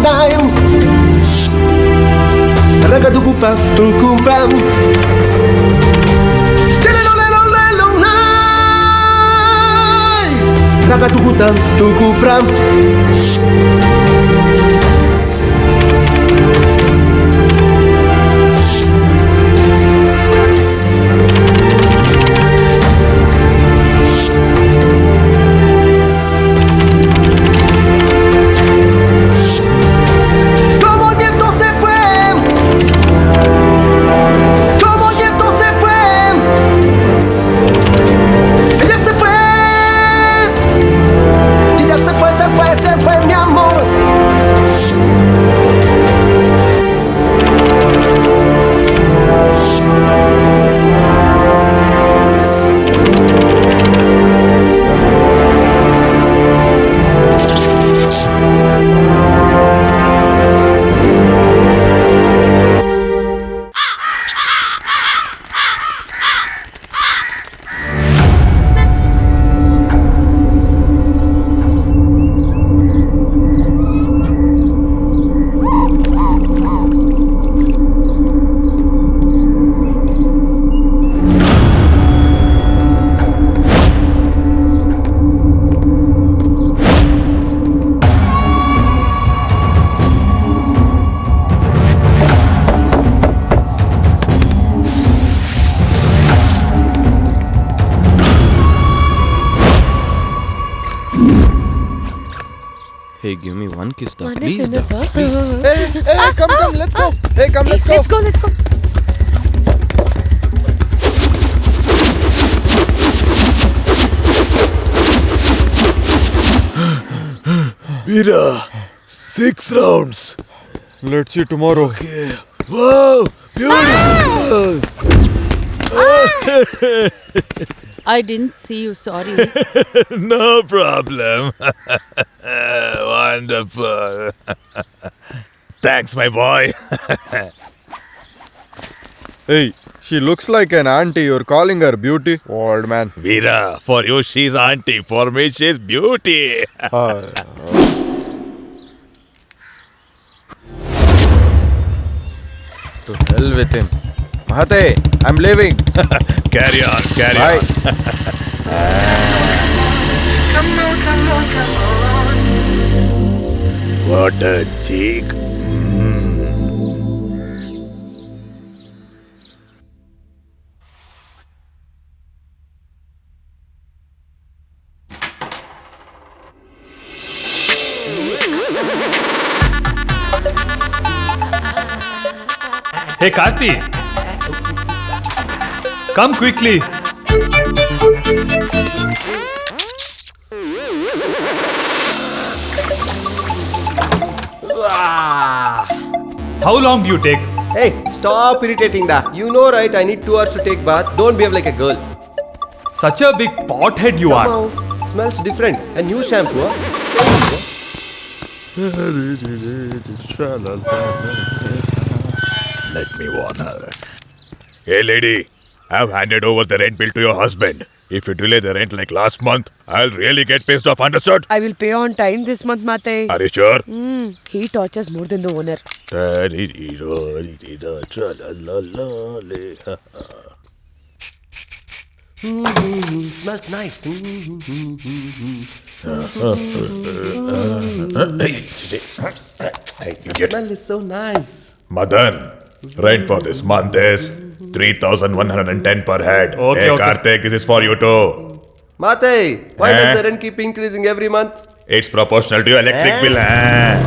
dime. Ragadugupa, tukumpam. Ragadugutam, tukupram. Hey, give me one kiss, da. One Please, is da. enough. Please. Hey, come, let's go. Hey, come, let's go. Let's go, let's go. Veera, 6 rounds. Let's see tomorrow. Okay. Wow, beautiful. I didn't see you, sorry. No problem. Wonderful. Thanks, my boy. Hey, she looks like an auntie. You're calling her beauty, old man. Veera, for you she's auntie. For me she's beauty. To hell with him. Mahate, I'm leaving. Carry on. Bye. Come on. What a cheek. Hey Karthi, come quickly. How long do you take? Hey, stop irritating da. You know right, I need 2 hours to take bath. Don't behave like a girl. Such a big pothead you are. Somehow, smells different. A new shampoo, huh? Let me warn her. Hey lady, I've handed over the rent bill to your husband. If you delay the rent like last month, I'll really get pissed off, understood? I will pay on time this month, Mate. Are you sure? He tortures more than the owner. Smells nice. Hey, idiot. Smell is so nice. Madan, rent for this month is 3,110 per head. Okay, Hey okay. Karthik, this is for you too. Mate, why Eh? does the rent keep increasing every month? It's proportional to your electric bill. I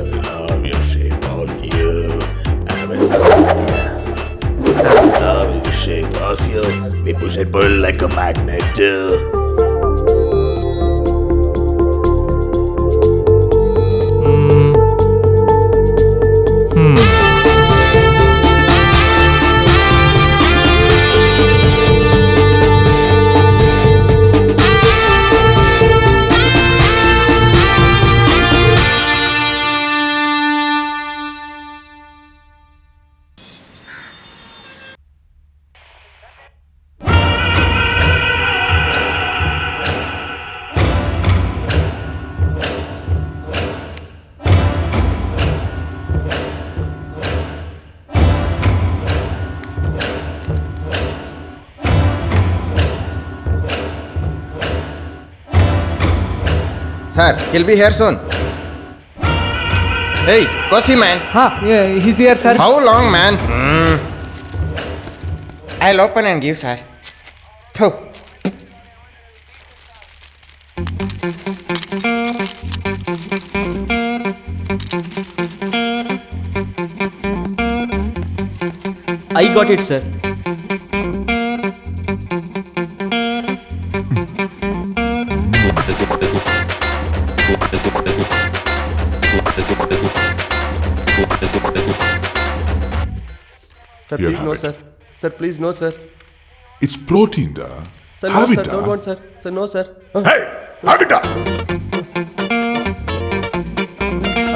will love your shape of you. I will love your shape of you. We push and pull like a magnet too. Sir, he'll be here soon. Hey, Kosi man. Yeah, he's here, sir. How long, man? I'll open and give, sir. Phew. I got it, sir. Sir, Here, please have no, it. sir. Sir, please no, sir. It's protein, da. Sir, Have no, it, sir. da. Don't want, sir. Sir, no, sir. Hey, have it, da.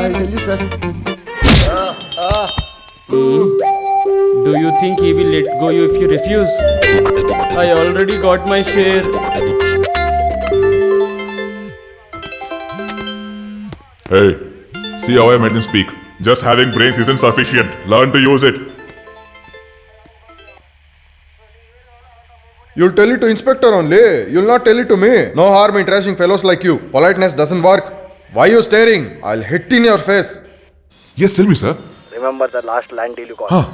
I'll tell you, sir. Do you think he will let go you if you refuse? I already got my share. Hey, see how I made him speak. Just having brains isn't sufficient. Learn to use it. You'll tell it to inspector only. You'll not tell it to me. No harm in trashing fellows like you. Politeness doesn't work. Why you staring? I'll hit in your face. Yes, tell me, sir. Remember the last land deal you got? Huh.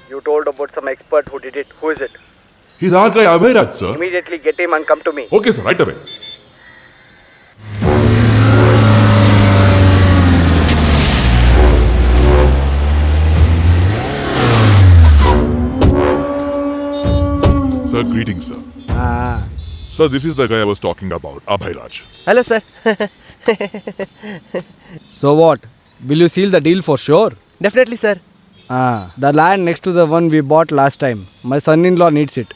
You told about some expert who did it. Who is it? He's our guy, Abhairaj, sir. Immediately get him and come to me. Okay, sir, right away. Sir, greetings, sir. Sir, this is the guy I was talking about, Abhairaj. Hello, sir. So what? Will you seal the deal for sure? Definitely, sir. The land next to the one we bought last time. My son-in-law needs it.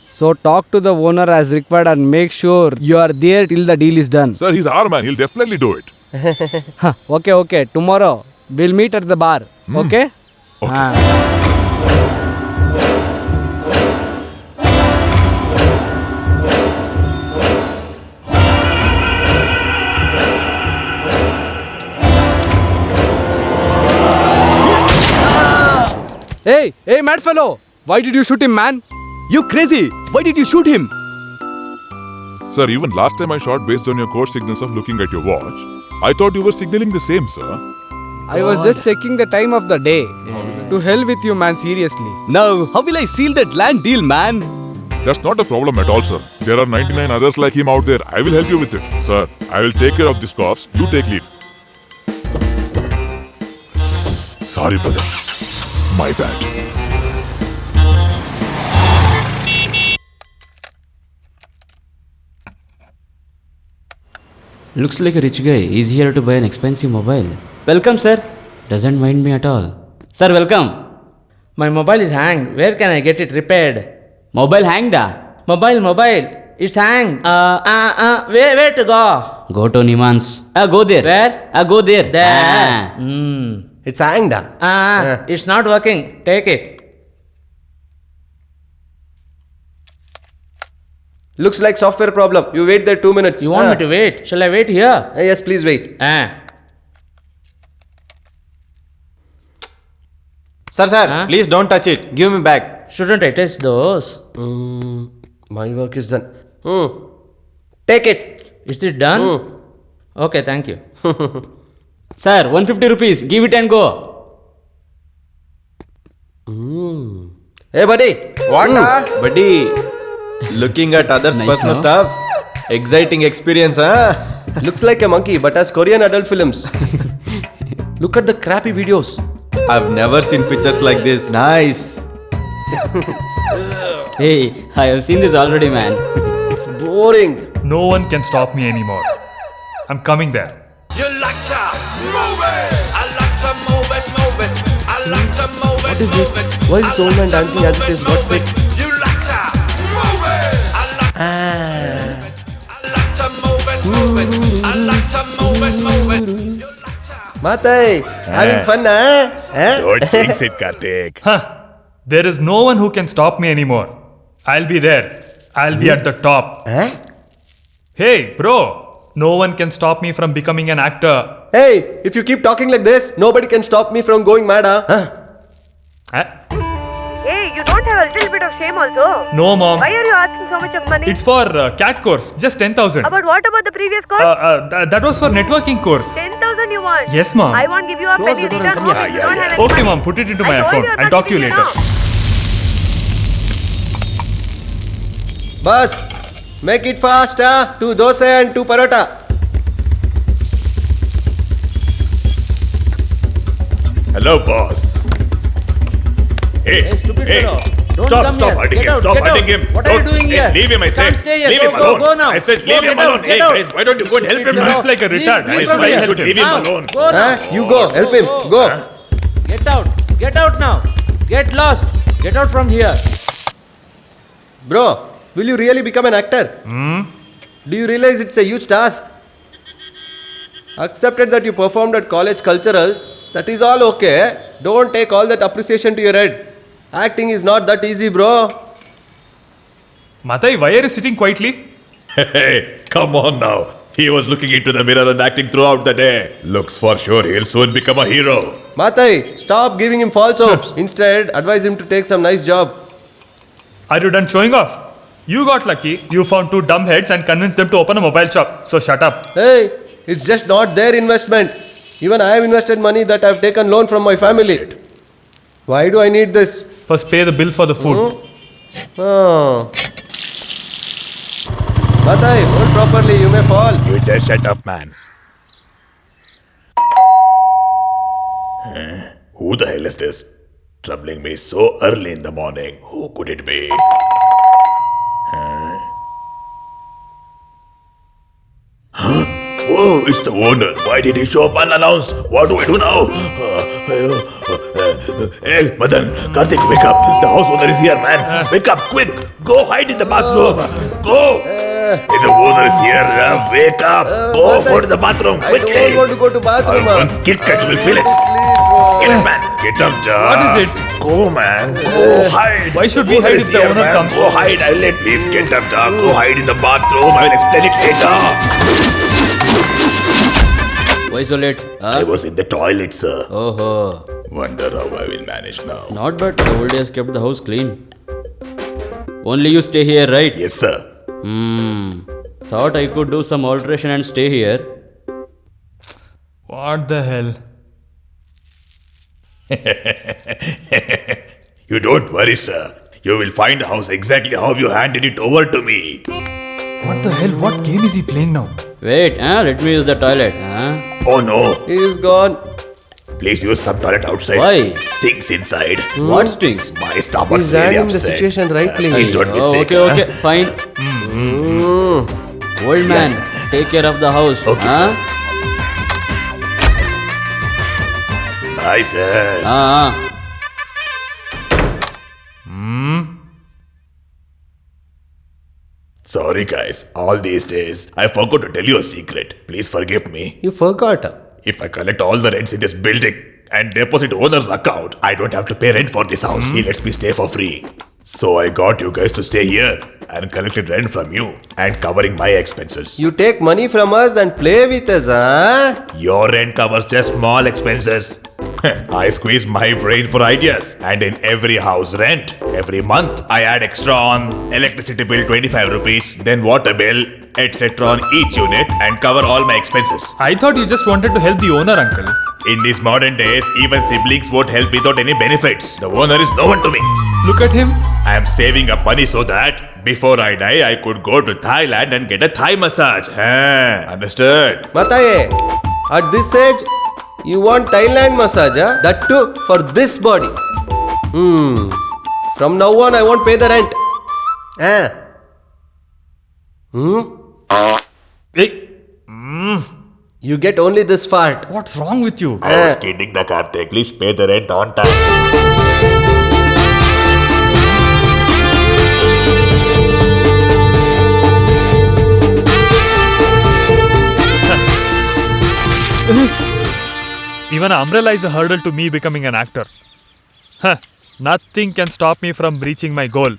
So talk to the owner as required and make sure you are there till the deal is done. Sir, he's our man. He'll definitely do it. Okay. Tomorrow we'll meet at the bar. Okay? Hey, mad fellow! Why did you shoot him, man? You crazy! Why did you shoot him? Sir, even last time I shot based on your code signals of looking at your watch, I thought you were signaling the same, sir. I was just checking the time of the day. To hell with you, man, seriously. Now, how will I seal that land deal, man? That's not a problem at all, sir. There are 99 others like him out there. I will help you with it. Sir, I will take care of this corpse. You take leave. Sorry, brother. My bad. Looks like a rich guy. He's here to buy an expensive mobile. Welcome, sir. Doesn't mind me at all. Sir, welcome. My mobile is hanged. Where can I get it repaired? Mobile hanged? Mobile. It's hanged. Where to go? Go to Niman's. Go there. Where? Go there. There. It's hanged. It's not working. Take it. Looks like software problem. You wait there 2 minutes. You want me to wait? Shall I wait here? Yes, please wait. Sir, please don't touch it. Give me back. Shouldn't I test those? My work is done. Take it. Is it done? Okay, thank you. Sir, 150 rupees. Give it and go. Hey, buddy. What? Buddy, looking at others' Nice, personal no? stuff. Exciting experience, huh? Looks like a monkey, but has Korean adult films. Look at the crappy videos. I've never seen pictures like this. Nice. Hey, I have seen this already, man. It's boring. No one can stop me anymore. I'm coming there. You like to move it. I like to move it. I like to move it. What is this? Why is this old man dancing as if he's got fixed? You like to move it. I like to move it. I like to move it. Matai, having fun, huh? Don't jinx it, Karthik. There is no one who can stop me anymore. I'll be there. I'll be at the top. Hey, bro. No one can stop me from becoming an actor. Hey, if you keep talking like this, nobody can stop me from going mad, Hey, you don't have a little bit of shame also? No, Mom. Why are you asking so much of money? It's for CAT course, just 10,000. What about the previous course? That was for networking course. 10,000 you want? Yes, ma'am. I won't give you a Close penny the door and return come home here. if you don't have any Okay, money. ma'am, put it into my I told account. you I'll not talk to you to later. Boss, make it fast, 2 dosa and 2 parota. Hello, boss. Hey, stupid fellow. Don't Stop, come stop here. hurting Get him. out, Stop get hurting out. him. What are you Don't- doing hey, here? Leave him, I You said. can't stay here. Leave Go, him go, alone. go now. I said, Go, leave him get out, alone. get Hey, out. guys, why don't you go and help him? Stupid He now? looks like a retard. Leave He's from why I here. helped him. Leave him Now, alone. Go now. You go, help him, go. Get out. Get out now. Get lost. Get out from here. Bro, will you really become an actor? Do you realize it's a huge task? Accepted that you performed at college culturals, that is all okay. Don't take all that appreciation to your head. Acting is not that easy, bro. Matai, why are you sitting quietly? Hey, come on now. He was looking into the mirror and acting throughout the day. Looks for sure he'll soon become a hero. Matai, stop giving him false hopes. Instead, advise him to take some nice job. Are you done showing off? You got lucky. You found 2 dumb heads and convinced them to open a mobile shop. So shut up. Hey, it's just not their investment. Even I have invested money that I've taken loan from my family. Why do I need this? First pay the bill for the food. Oh. Matai, hold properly, you may fall. You just shut up, man. Who the hell is this? Troubling me so early in the morning. Who could it be? Huh? Whoa, it's the owner. Why did he show up unannounced? What do I do now? Hey, Madan, Karthik, wake up. The house owner is here, man. Wake up, quick. Go hide in the bathroom. Go. Hey, the owner is here. Wake up. Go to the bathroom quickly. I don't want to go to bathroom. One kick and you will feel it. Get it, man. Get up, John. What is it? Go, man. Go hide. Why should we Owner hide is if the here, owner man. comes? Go hide. I'll let. Please get up, John. Go hide in the bathroom. I will explain it later. Why so late? I was in the toilet, sir. Oh, Wonder how I will manage now. not bad. The old days kept the house clean. Only you stay here, right? Yes, sir. Thought I could do some alteration and stay here. What the hell? You don't worry, sir. You will find the house exactly how you handed it over to me. What the hell? What game is he playing now? Wait, let me use the toilet. Oh no. He is gone. Please use some toilet outside. Why? Stinks inside. What stinks? My stomach's He's really handling the upset. situation rightly. Please don't mistake. Okay, fine. Old man, take care of the house. Okay, sir. Bye, sir. Sorry, guys. All these days, I forgot to tell you a secret. Please forgive me. You forgot. If I collect all the rents in this building and deposit owner's account, I don't have to pay rent for this house. He lets me stay for free. So I got you guys to stay here and collected rent from you and covering my expenses. You take money from us and play with us, huh? Your rent covers just small expenses. I squeeze my brain for ideas, and in every house rent, every month, I add extra on electricity bill 25 rupees, then water bill, etc. on each unit and cover all my expenses. I thought you just wanted to help the owner, uncle. In these modern days, even siblings won't help without any benefits. The owner is no one to me. Look at him. I am saving up money so that before I die, I could go to Thailand and get a Thai massage. Understood? Mataye, at this age, you want Thailand massage, huh? That too for this body. From now on, I won't pay the rent. Hey, You get only this fart. what's wrong with you? I was kidding the Karthik. Please pay the rent on time. Even an umbrella is a hurdle to me becoming an actor. Nothing can stop me from reaching my goal.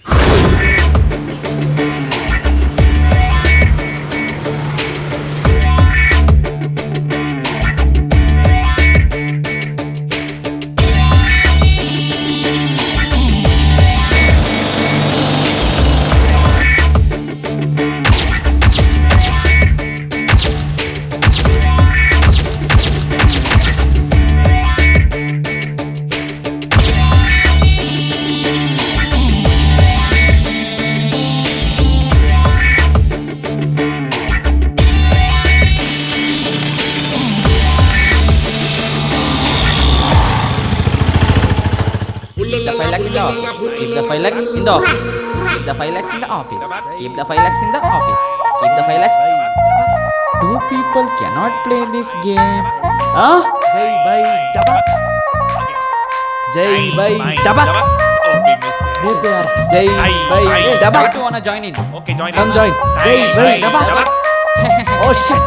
5 lakhs in the office. Keep the 5 lakhs in the office. Keep the 5 lakhs in the office. Keep the 5 lakhs. Two people cannot play this game. Huh? Jai bhai dabak. Jai bhai dabak. There they are. Jai bhai Hey, dabak. do you wanna join in? Okay, join Come join. Jai bhai dabak. Oh shit.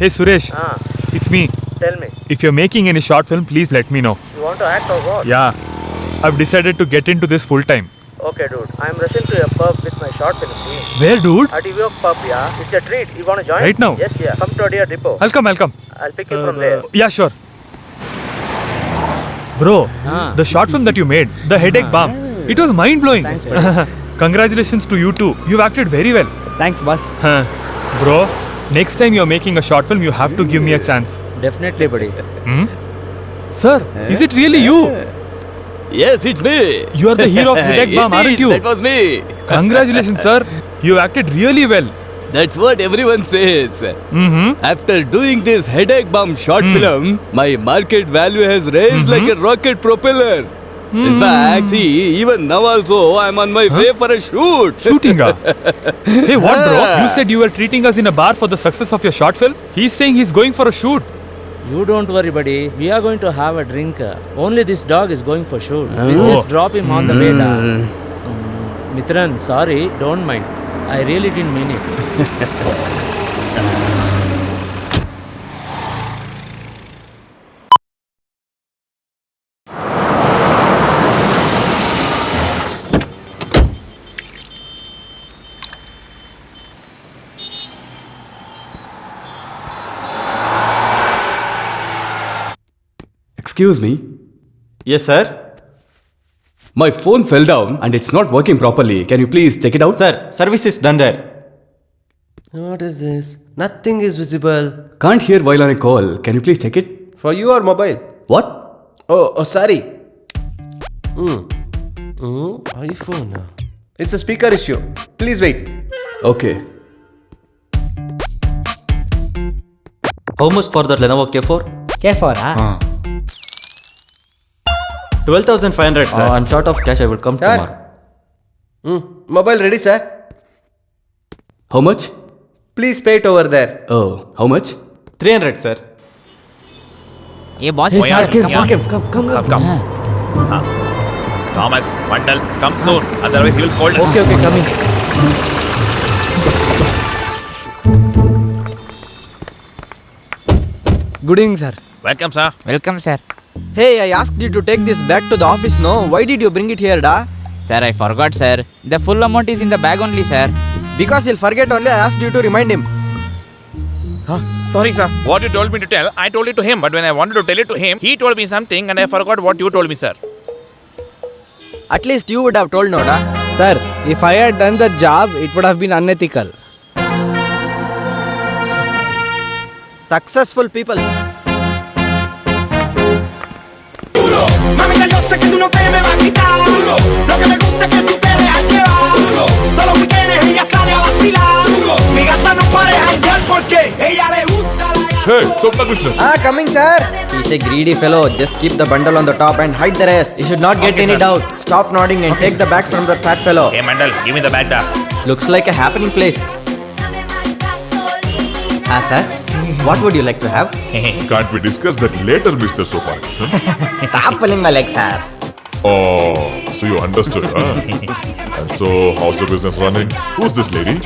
Hey Suresh, it's me. Tell me, If you're making any short film, please let me know. you want to act or what? Yeah, I've decided to get into this full time. Okay, dude. I'm rushing to a pub with my short film team. Where, dude? At Evok pub, yeah. It's a treat. You want to join? Right now? Yes, yeah. Come to Adia Depot. I'll come. I'll pick you from there. Yeah, sure. Bro, the short film that you made, The Headache Balm, it was mind blowing. Thanks, buddy. Congratulations to you too. You've acted very well. Thanks, boss. Bro, next time you're making a short film, you have to give me a chance. Definitely, buddy. Sir, is it really you? Yes, it's me. You are the hero of Headache Balm, aren't Indeed, you? That was me. Congratulations, sir. You acted really well. That's what everyone says. After doing this headache bomb short film, my market value has raised like a rocket propeller. In fact, see, even now also I'm on my way for a shoot. Shooting, Hey, what, bro? You said you were treating us in a bar for the success of your short film? He's saying he's going for a shoot. You don't worry, buddy. We are going to have a drink. Only this dog is going for shoot. We'll just drop him on the way down. Mitran, sorry, don't mind. I really didn't mean it. Excuse me. Yes, sir. My phone fell down and it's not working properly. Can you please check it out? Sir, service is done there. What is this? Nothing is visible. Can't hear while on a call. Can you please check it? For you or mobile? What? Oh, sorry. iPhone. It's a speaker issue. Please wait. Okay. How much for the Lenovo K4? K4, 12,500, sir. I'm short of cash. I will come Sir. tomorrow. Mobile ready, sir? How much? Please pay it over there. Oh, how much? 300, sir. Hey, boss. Hey, sir, Come. Thomas, Mandal, come soon. Otherwise he will scold us. Okay, coming. Good evening, sir. Welcome, sir. Welcome, sir. Hey, I asked you to take this back to the office, no? Why did you bring it here, da? Sir, I forgot, sir. The full amount is in the bag only, sir. Because he'll forget only, I asked you to remind him. Sorry, sir. What you told me to tell, I told it to him. But when I wanted to tell it to him, he told me something and I forgot what you told me, sir. At least you would have told no, da? Sir, if I had done the job, it would have been unethical. Successful people. Mamita, yo sé que tú no te me vas a quitar. Lo que me gusta es que tú te dejas llevar. Todos los weekends ella sale a vacilar. Mi gata no para de janguear porque ella le gusta la gasolina. Coming, sir. He's a greedy fellow. Just keep the bundle on the top and hide the rest. You should not get any doubt. Stop nodding and take the bag from the fat fellow. Hey, Mandal, give me the bag, da. Looks like a happening place. Sir, what would you like to have? Can't we discuss that later, Mr. Sopan? Stop pulling my legs, sir. Oh, so you understood, huh? And so, how's the business running? Who's this lady?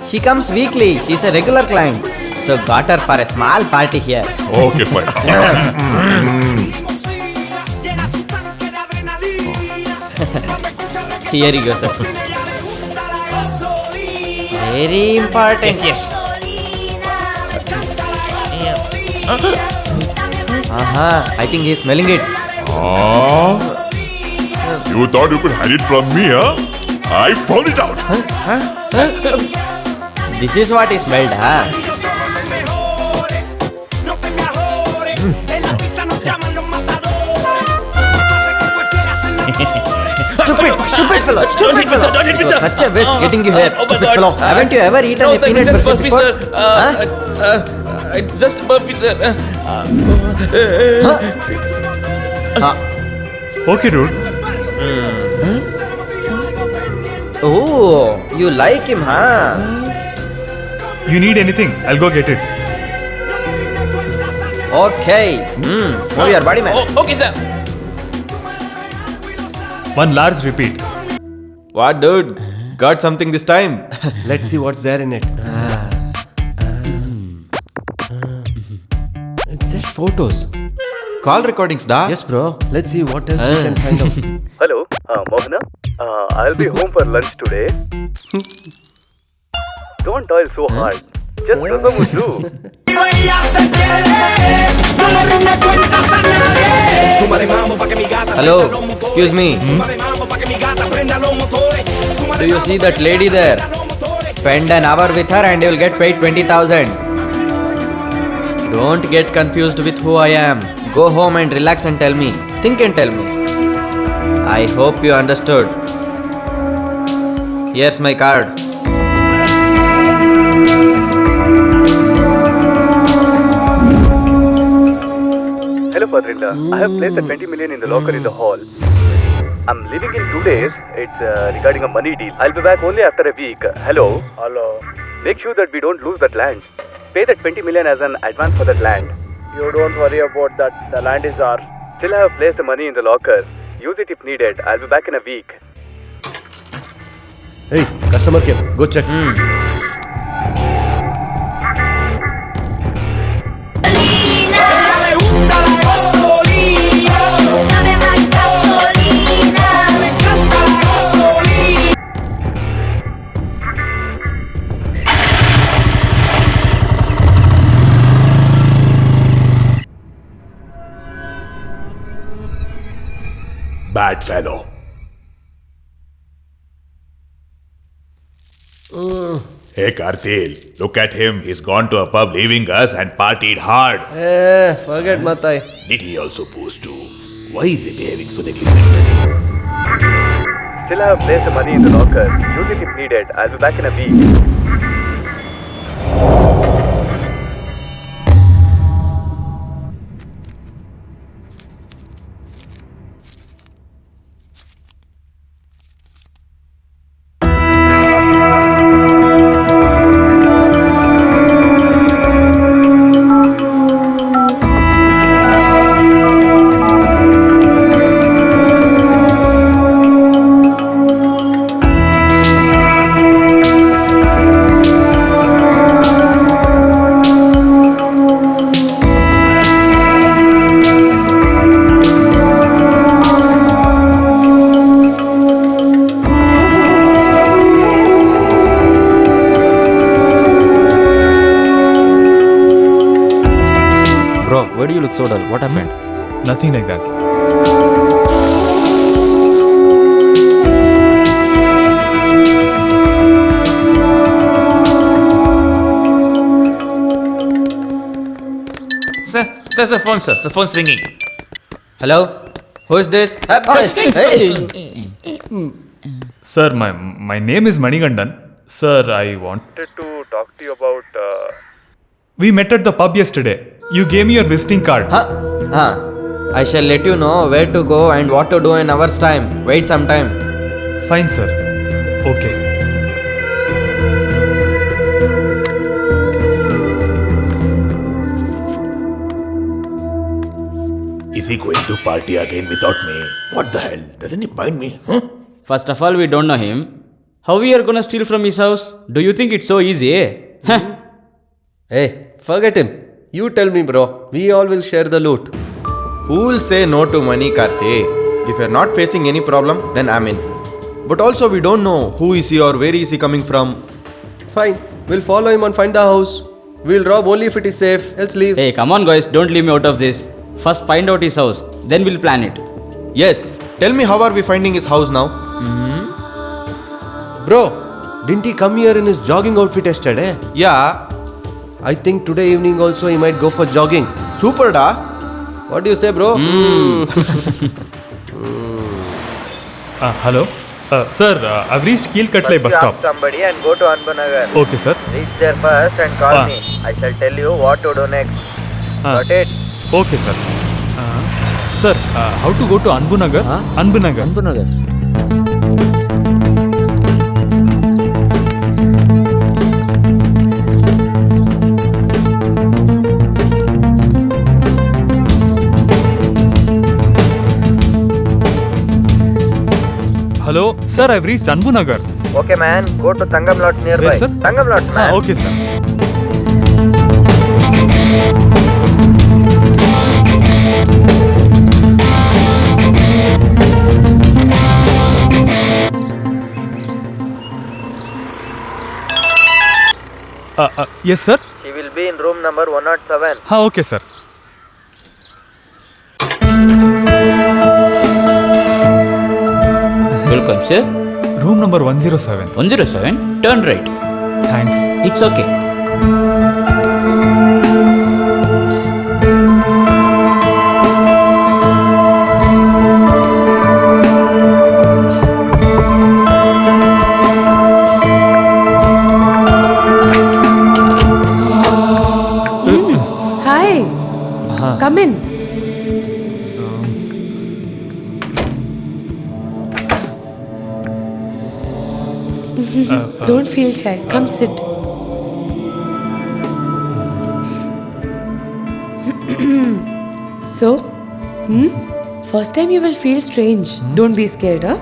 She comes weekly. She's a regular client. So got her for a small party here. Okay, fine. Here you go, sir. Very important. Yes. I think he's smelling it. You thought you could hide it from me, huh? I found it out. This is what he smelled, huh? Stupid fellow! Stupid fellow! It was such a waste getting you here, stupid fellow. Haven't you ever eaten a peanut burfi before? Just burpee, sir. Okay, dude. Oh, you like him, huh? You need anything? I'll go get it. Okay. Move your body, man. Okay, sir. One large repeat. What, dude? Got something this time? Let's see what's there in it. It's just photos. Call recordings, da? Yes, bro. Let's see what else we can find out. Hello, Mohana. I'll be home for lunch today. Don't toil so hard. Just Rasam would do. Ella se quiere, no le rinde cuentas a nadie. Súmale mambo pa' que mi gata Hello, prenda los motores. excuse me. Súmale mambo pa' que mi gata prenda los motores. Súmale Do you see that lady there? Spend an hour with her and you will get paid 20,000. Don't get confused with who I am. Go home and relax and tell me. Think and tell me. I hope you understood. Here's my card. Hello, father-in-law. I have placed the 20 million in the locker in the hall. I'm leaving in 2 days. It's regarding a money deal. I'll be back only after a week. Hello. Hello. Make sure that we don't lose that land. Pay that 20 million as an advance for that land. You don't worry about that. The land is ours. Still, I have placed the money in the locker. Use it if needed. I'll be back in a week. Hey, customer care. Go check. ella le gusta la gasolina. Dame más gasolina. Le encanta la gasolina. Bad fellow. Hey Karthil, look at him. He's gone to a pub leaving us and partied hard. Forget Matai. Did he also post to? Why is he behaving so negligently? Still, I have placed the money in the locker. Use it if needed. I'll be back in a week. Bro, why do you look so dull? What happened? Nothing like that. Sir, phone, sir. The phone's ringing. Hello? Who is this? Hey. Sir, my name is Manigandan. Sir, I wanted To talk to you about. We met at the pub yesterday. You gave me your visiting card. I shall let you know where to go and what to do in hours time. Wait some time. Fine, sir. Okay. Is he going to party again without me? What the hell? Doesn't he mind me? Huh? First of all, we don't know him. How we are gonna steal from his house? Do you think it's so easy, eh? Hey, forget him. You tell me, bro. We all will share the loot. Who will say no to money, Karthi? If you're not facing any problem, then I'm in. But also we don't know who is he or where is he coming from. Fine. We'll follow him and find the house. We'll rob only if it is safe. Else leave. Hey, come on, guys. Don't leave me out of this. First, find out his house. Then we'll plan it. Yes, tell me how are we finding his house now? Bro, didn't he come here in his jogging outfit yesterday? Yeah, I think today evening also he might go for jogging. super da. What do you say, bro? Hello? Sir, I've reached Keelkatlai bus stop. Somebody and go to Anbanagar. Okay, sir. Reach there first and call me. I shall tell you what to do next. Got it? Okay, sir. Sir, how to go to Anbu Nagar? Anbu Nagar. Anbu Nagar. Hello, sir, I've reached Anbu Nagar. Okay, man. Go to Tangam lot nearby. Yes, sir. Tangam lot, man. Okay, sir. Yes, sir. She will be in room number 107. Okay, sir. Welcome, sir. Room number 107. 107. Turn right. Thanks. It's okay. Hi. Come in. Don't feel shy. Come sit. So, first time you will feel strange. Don't be scared, huh?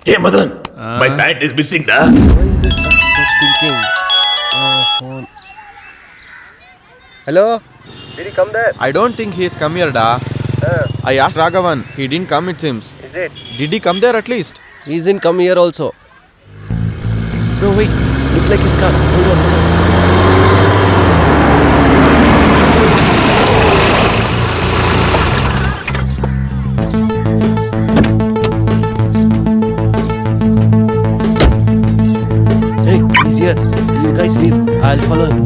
Hey, Madan. My pant is missing, da. Why is this so stinking? Phone. Hello? Did he come there? I don't think he's come here, da. I asked Raghavan. He didn't come, it seems. Is it? Did he come there at least? He didn't come here also. Bro, wait. Look like his car. Hold on. Hey, he's here. You guys leave. I'll follow him.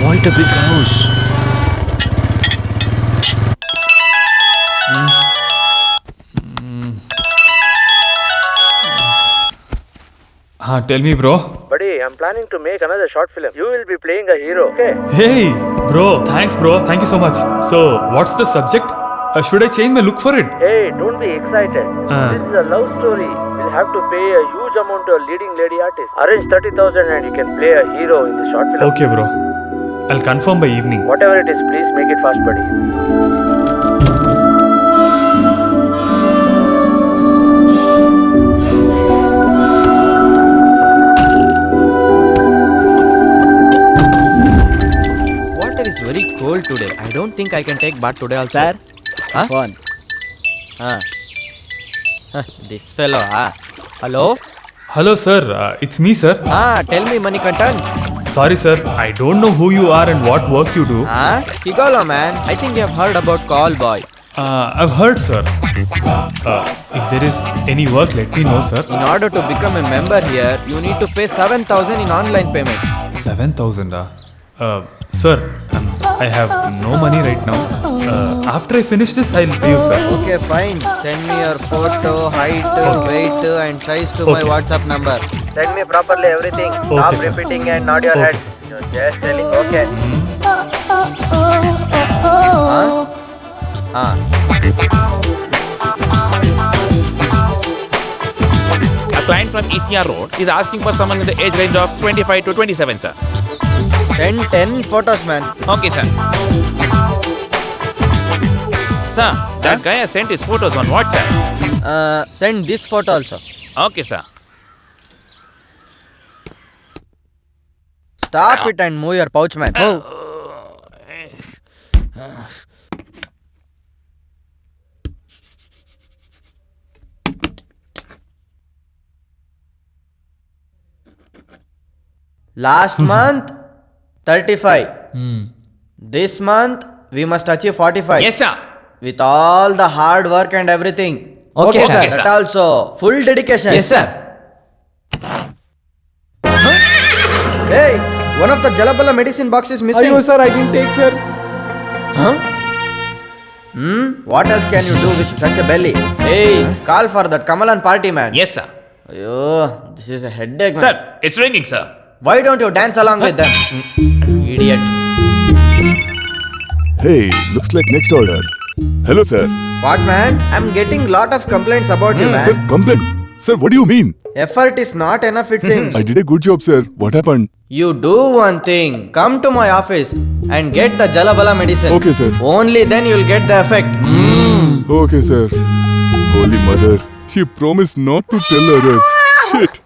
Quite a big house. Tell me, bro. Buddy, I'm planning to make another short film. You will be playing a hero, okay? Hey, bro. Thanks, bro. Thank you so much. So, what's the subject? Should I change my look for it? Hey, don't be excited. This is a love story. We'll have to pay a huge amount to a leading lady artist. Arrange 30,000 and you can play a hero in the short film. Okay, bro. I'll confirm by evening. Whatever it is, please make it fast, buddy. Water is very cold today. don't think I can take bath today also. Sir, Huh? phone. This fellow, Hello? Hello, sir. It's me, sir. Tell me, Manikantan. Sorry, sir. I don't know who you are and what work you do. Kigala, man. I think you have heard about Call Boy. I've heard, sir. If there is any work, let me know, sir. In order to become a member here, you need to pay 7,000 in online payment. 7,000, sir, I have no money right now. After I finish this, I'll pay you, sir. Okay, fine. Send me your photo, height, weight, and size to my Okay. WhatsApp number. Send me properly everything. Okay, Stop sir. repeating and nod your Okay, head. sir. You're just telling okay. A client from ECR Road is asking for someone in the age range of 25 to 27, sir. 10 photos, man. Okay, sir. Sir, that guy has sent his photos on WhatsApp. Send this photo also. Okay, sir. Stop it and move your pouch, man. Move. Last month, 35. This month, we must achieve 45. Yes, sir. With all the hard work and everything. Okay, sir. That also. Full dedication. Yes, sir. Hey, one of the Jalabala medicine box is missing. Ayo, sir, I didn't take, sir. What else can you do with such a belly? Hey, call for that Kamalan party, man. Yes, sir. Ayo, this is a headache, man. Sir, it's ringing, sir. Why don't you dance along with them? Idiot. Hey, looks like next order. Hello, sir. What, man? I'm getting lot of complaints about you, man. Sir, complaint. Sir, what do you mean? Effort is not enough, it seems. I did a good job, sir. What happened? You do one thing. Come to my office and get the Jalabala medicine. Okay, sir. Only then you'll get the effect. Okay, sir. Holy Mother, she promised not to tell others. Shit.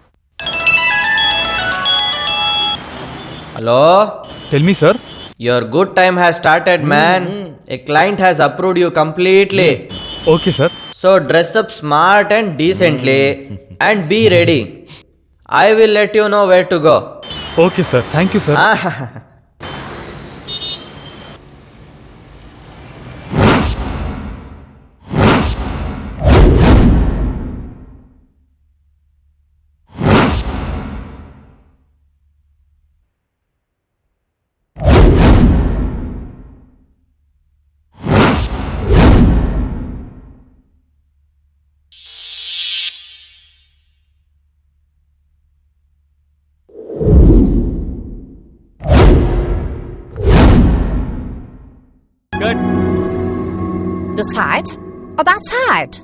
Hello? Tell me, sir. Your good time has started, man. A client has approved you completely. Okay, sir. So dress up smart and decently and be ready. I will let you know where to go. Okay, sir. Thank you, sir. This side or that side?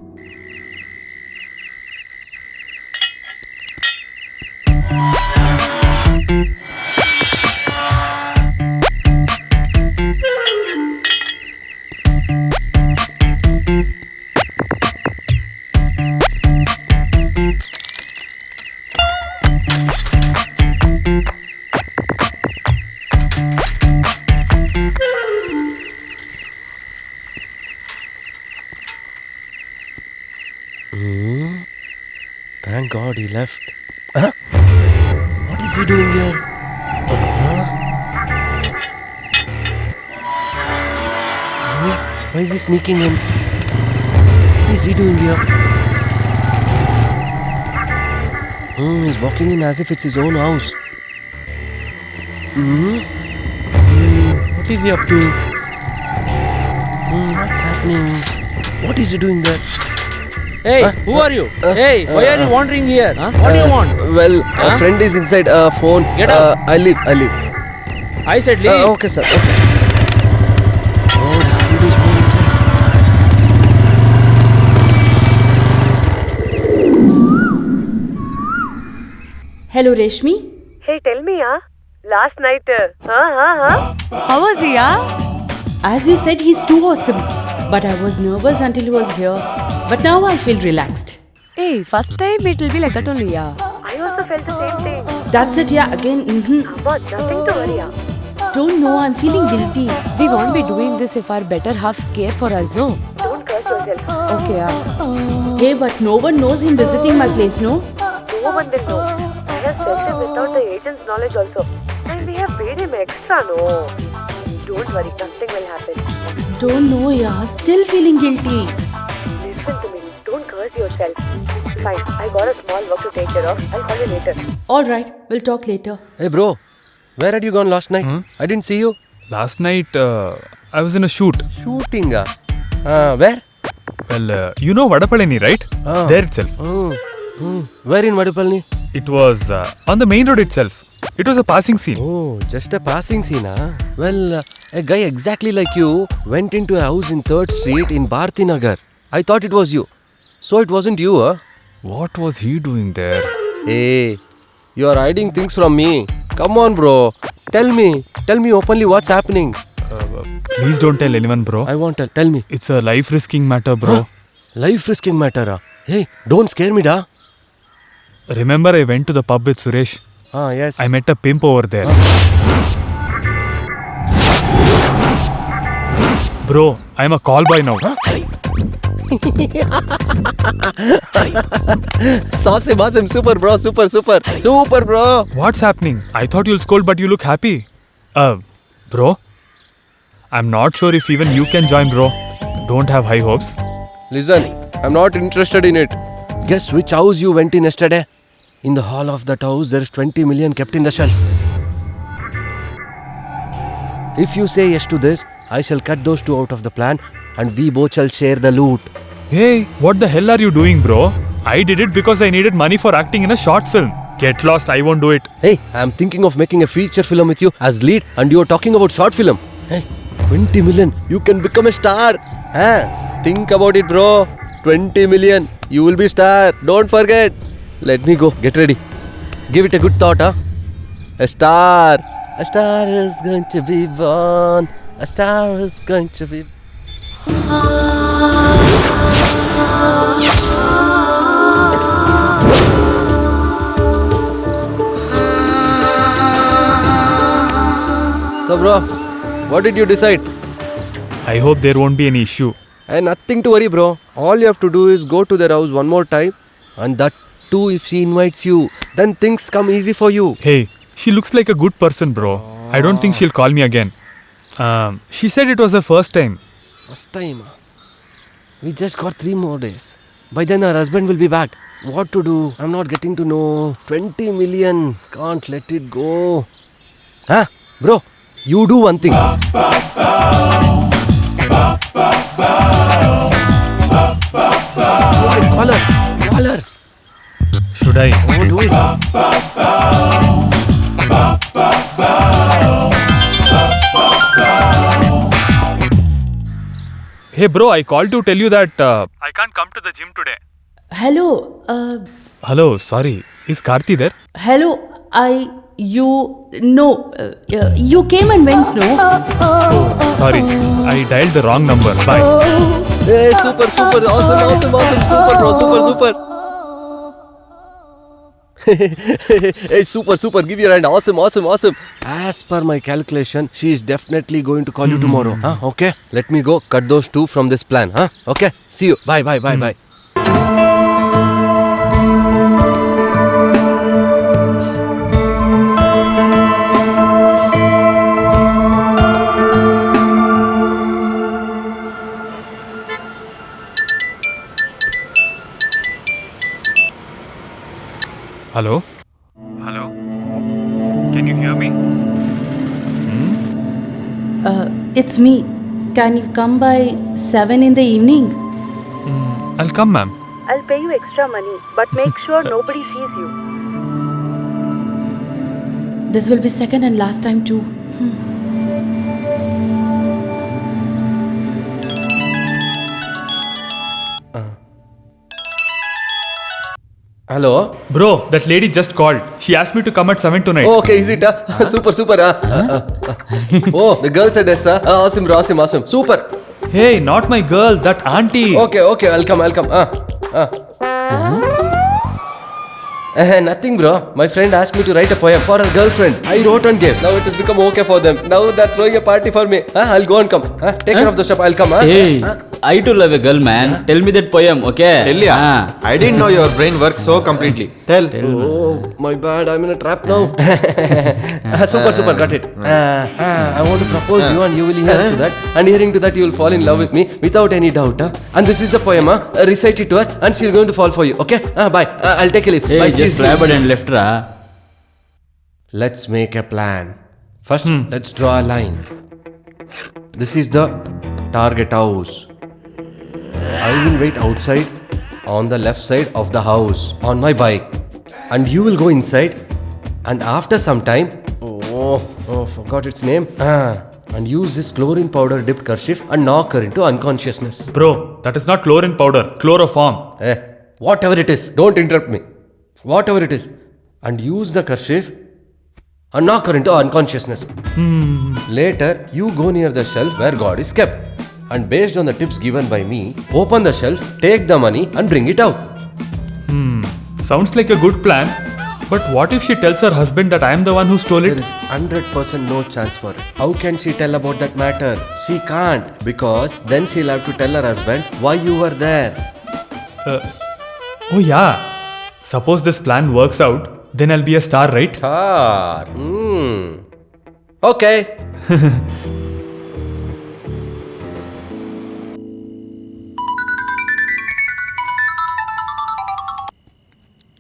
Thank God he left. What is he doing here? Why is he sneaking in? What is he doing here? He's walking in as if it's his own house. What is he up to? What's happening? What is he doing there? Hey, who are you? Hey, why are you wandering here? What do you want? Well, a friend is inside. Phone. Get out. I leave. I said leave. Okay, sir. Okay. Oh, this kid is going inside. Hello, Reshmi. Hey, tell me, last night, How was he, As you said, he's too awesome. But I was nervous until he was here. But now I feel relaxed. Hey, first time it will be like that only, I also felt the same thing. That's it, yeah, again. Amma, nothing to worry, don't know. I'm feeling guilty. We won't be doing this if our better half care for us, no? Don't curse yourself. Okay, yeah. Hey, but no one knows him visiting my place, no? No one will know. I have sent him without the agent's knowledge also. And we have paid him extra, no? Don't worry, nothing will happen. Don't know, yeah. Still feeling guilty. Listen to me. Don't curse yourself. Fine, I got a small work to take care of. I'll call you later. Alright, we'll talk later. Hey bro, where had you gone last night? I didn't see you. Last night, I was in a shoot. Shooting? Where? Well, you know Vadapalani, right? There itself. Where in Vadapalani? It was on the main road itself. It was a passing scene. Oh, just a passing scene, huh? Well, a guy exactly like you went into a house in 3rd Street in Bharti Nagar. I thought it was you. So it wasn't you, huh? What was he doing there? Hey, you are hiding things from me. Come on, bro. Tell me openly what's happening. Please don't tell anyone, bro. I won't tell. Tell me. It's a life-risking matter, bro. Huh? Life-risking matter, huh? Hey, don't scare me, da. Remember I went to the pub with Suresh? Yes. I met a pimp over there. Bro, I'm a call boy now. Awesome, super bro, super bro. What's happening? I thought you'll scold, but you look happy. Bro, I'm not sure if even you can join, bro. Don't have high hopes. Listen, I'm not interested in it. Guess which house you went in yesterday? In the hall of that house, there's 20 million kept in the shelf. If you say yes to this, I shall cut those two out of the plan and we both shall share the loot. Hey, what the hell are you doing, bro? I did it because I needed money for acting in a short film. Get lost, I won't do it. Hey, I'm thinking of making a feature film with you as lead and you're talking about short film. Hey, 20 million, you can become a star. Think about it, bro. 20 million, you will be star. Don't forget. Let me go. Get ready. Give it a good thought, huh? A star. A star is going to be born. A star is going to be... So bro, what did you decide? I hope there won't be any issue. And nothing to worry, bro. All you have to do is go to their house one more time, and that too if she invites you, then things come easy for you. Hey, she looks like a good person, bro. I don't think she'll call me again. She said it was her first time. First time? We just got 3 more days. By then her husband will be back. What to do? I'm not getting to know. 20 million. Can't let it go. Bro, you do one thing. Call her. Should I? Oh, do it. Hey bro, I called to tell you that I can't come to the gym today. Hello. Hello, sorry. Is Karthi there? Hello. You came and went, no? Oh, sorry. I dialed the wrong number. Bye. Hey, super. Awesome. Super, bro. Super. Hey, super. Give your hand. Awesome. As per my calculation, she is definitely going to call you tomorrow. Okay? Let me go cut those 2 from this plan. Okay? See you. Bye. Hello? Can you hear me? It's me. Can you come by 7 in the evening? I'll come, ma'am. I'll pay you extra money, but make sure nobody sees you. This will be second and last time too. Hello? Bro, that lady just called. She asked me to come at 7 tonight. Oh, okay, is it? Super. Oh, the girl said yes, sir. Awesome, bro. Awesome. Super. Hey, not my girl, that auntie. Okay, I'll come. Nothing, bro. My friend asked me to write a poem for her girlfriend. I wrote and gave. Now it has become okay for them. Now they're throwing a party for me. I'll go and come. Take care of the shop. I'll come. Hey, I too love a girl, man. Tell me that poem, okay? Tell ya. I didn't know your brain works so completely. Tell. Oh, my bad. I'm in a trap now. Super. Got it. I want to propose you and you will hear to that. And hearing to that, you will fall in love with me without any doubt. And this is the poem. Recite it to her and she's going to fall for you. Okay? Bye. I'll take a leave. Hey, Bye. just grab it and left, ra. Let's make a plan. First, let's draw a line. This is the target house. I will wait outside on the left side of the house on my bike. And you will go inside. And after some time, forgot its name. And use this chlorine powder dipped kerchief and knock her into unconsciousness. Bro, that is not chlorine powder, chloroform. Whatever it is, don't interrupt me. Whatever it is. And use the kerchief and knock her into unconsciousness. Later, you go near the shelf where God is kept. And based on the tips given by me, open the shelf, take the money and bring it out. Sounds like a good plan. But what if she tells her husband that I am the one who stole it? There is 100% no chance for it. How can she tell about that matter? She can't. Because then she'll have to tell her husband why you were there. Oh yeah. Suppose this plan works out, then I'll be a star, right? Star. Okay.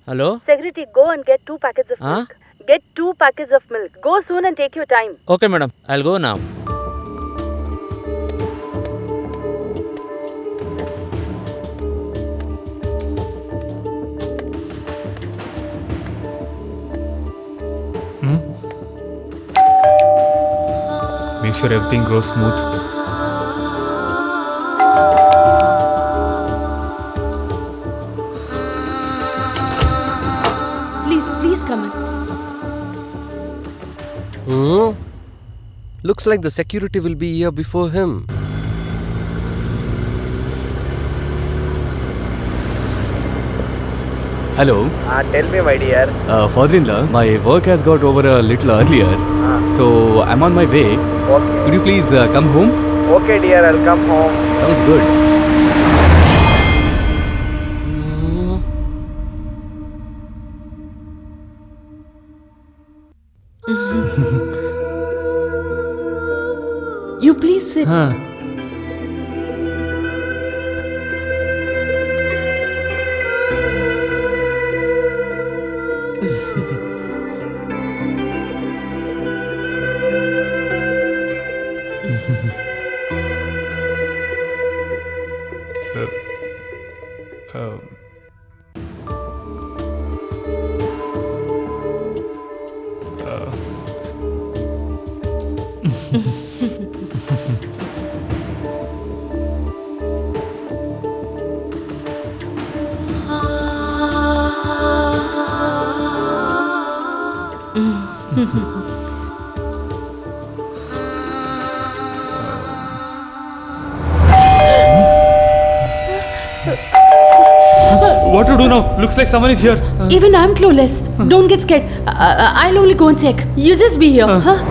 Hello? Security, go and get 2 packets of milk. Get 2 packets of milk. Go soon and take your time. Okay, madam. I'll go now. Make sure everything goes smooth. Please come in. Looks like the security will be here before him. Hello. Tell me, my dear. Father-in-law, my work has got over a little earlier. So I'm on my way. Okay. Could you please come home? Okay, dear, I'll come home. Sounds good. You please sit. What to do now? Looks like someone is here. Even I'm clueless. Don't get scared. I'll only go and check. You just be here, huh?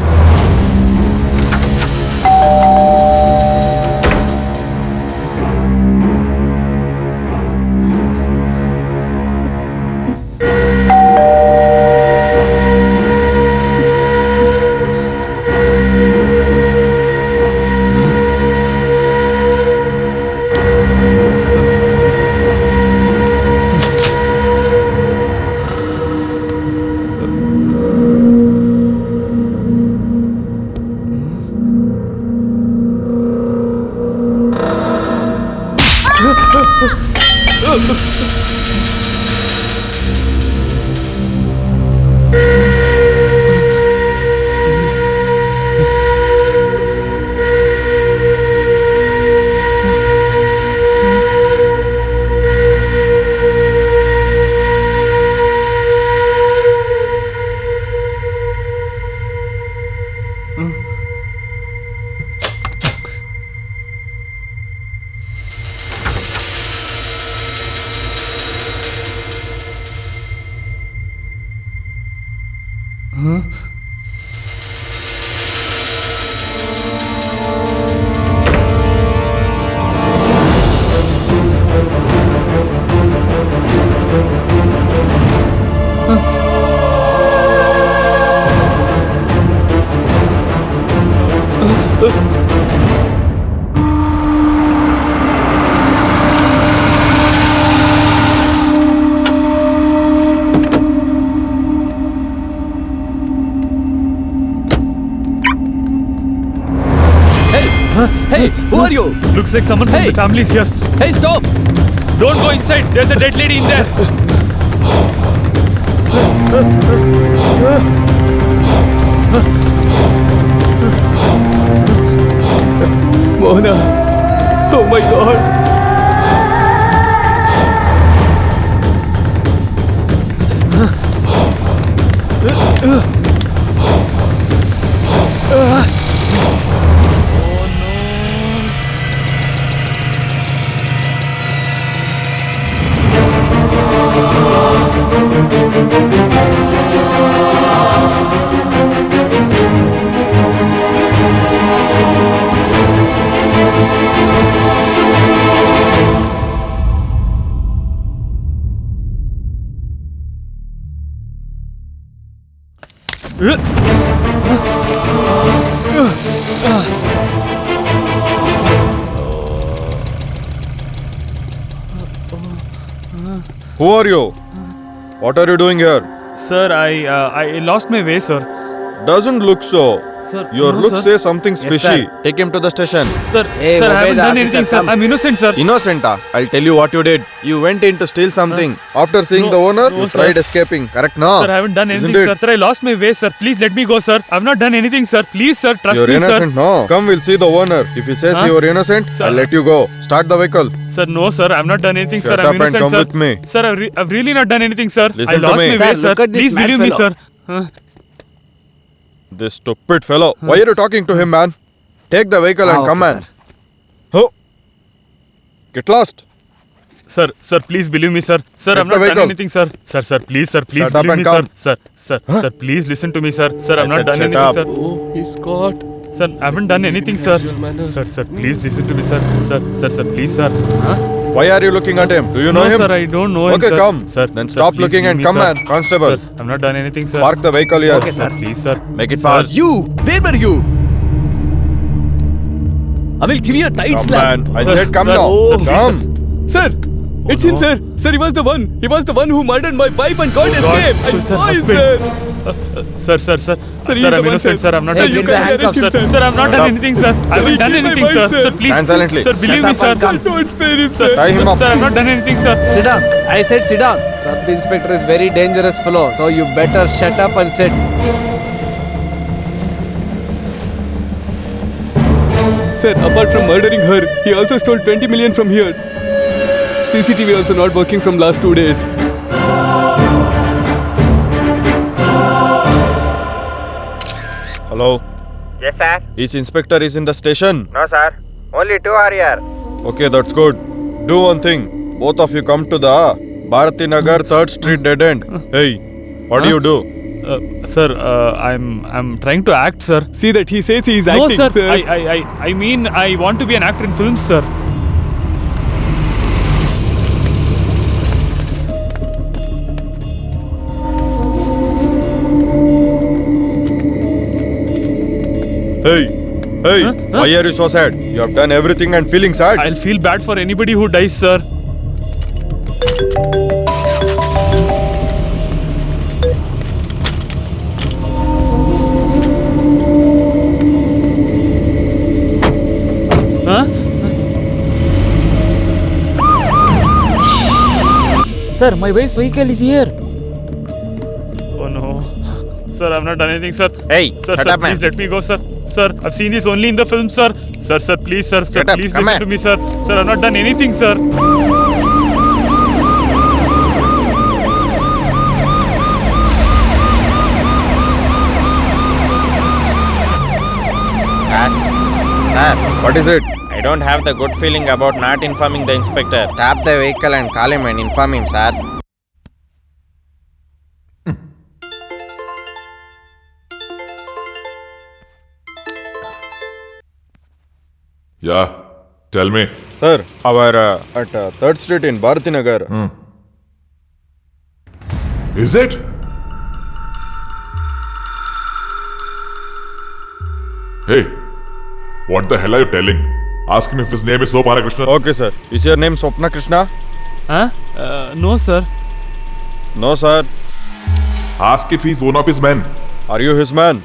Who are you? Looks like someone from the family is here. Hey, stop! Don't go inside. There's a dead lady in there. Mona. Oh my God. Who are you? What are you doing here? Sir, I lost my way, sir. Doesn't look so. Sir, Your no, look sir. says something's Yes, fishy. sir. Take him to the station. Sir, sir, I haven't done anything, sir. I'm innocent, sir. Innocent? I'll tell you what you did. You went in to steal something. After seeing No, the owner, no, you sir. tried escaping. Correct, no? Sir, I haven't done anything, Isn't sir. it? Sir, I lost my way, sir. Please let me go, sir. I've not done anything, sir. Please, sir, trust You're me, innocent, sir. no? Come, we'll see the owner. If he says Huh? you're innocent, Sir. I'll let you go. Start the vehicle. Sir, no, sir. I've not done anything, Shut sir. up I'm and innocent, come sir. with me. Sir, I've really not done anything, sir. Listen I to lost me. my way, Sir, sir. look at this Please mad believe me, fellow. sir. Huh? This stupid fellow. Why are you talking to him, man? Take the vehicle and come, man. Oh. Get lost. Sir, please believe me, sir. Sir, Get I've the not done vehicle. anything, sir. Sir, please, sir, please Shut up believe me, and sir. come. Sir, please listen to me, sir. Sir, I've I not said done shut anything, up. sir. Oh, he's caught. Sir, I haven't done anything, sir. Sir, please listen to me, sir. Sir, please, sir. Huh? Why are you looking at him? Do you know No, him? sir, I don't know him, Okay, sir. come. Sir, Then sir, stop please looking give and me, come, sir. man. Constable. Sir, I've not done anything, sir. Park the vehicle here. Okay, sir. Please, sir. Make it Sir. fast. You! Where were you? I will give you a tight Come, slap. man. I said come Sir, now. sir, please, Come. Sir, it's him, sir. Sir, he was the one. He was the one who murdered my wife and got escaped. I saw him, sir. Sir. Sir, he is Sir, the I'm one, innocent, sir. sir. I'm not Sir, done you anything, can arrest him, sir. Sir, I've not Shut done up. anything, sir. I Sir, haven't he done killed my anything, wife, sir. sir. Sir, please. Stand silently. Sir, believe me, Shut sir. up and come. Don't spare him, Sir, sir. Tie him up. Sir, I've not done anything, sir. Sit down. I said sit down. Sub Inspector is very dangerous fellow, so you better shut up and sit. Sir, apart from murdering her, he also stole 20 million from here. CCTV also not working from last 2 days. Hello. Yes, sir. Each inspector is in the station. No, sir. Only 2 are here. Okay, that's good. Do one thing. Both of you come to the Bharati Nagar 3rd Street dead end. Hey, what do you do? Sir, I'm trying to act, sir. See that he says he is No, acting, sir. sir. I mean, I want to be an actor in films, sir. Hey, why are you so sad? You have done everything and feeling sad. I'll feel bad for anybody who dies, sir. Huh? Sir, my wife's vehicle is here. Oh no. Sir, I've not done anything, sir. Hey, Sir, shut sir, up, man. please let me go, sir. Sir, I've seen this only in the film, sir. Sir, please, sir. Sir, Shut up, please come listen here. to me, sir. Sir, I've not done anything, sir. What is it? I don't have the good feeling about not informing the inspector. Tap the vehicle and call him and inform him, sir. Yeah, tell me. Sir, our at 3rd Street in Bharati Nagar. Is it? Hey, what the hell are you telling? Ask him if his name is Sopana Krishna. Okay, sir. Is your name Swapna Krishna? Huh? No, sir. No, sir. Ask if he's one of his men. Are you his man?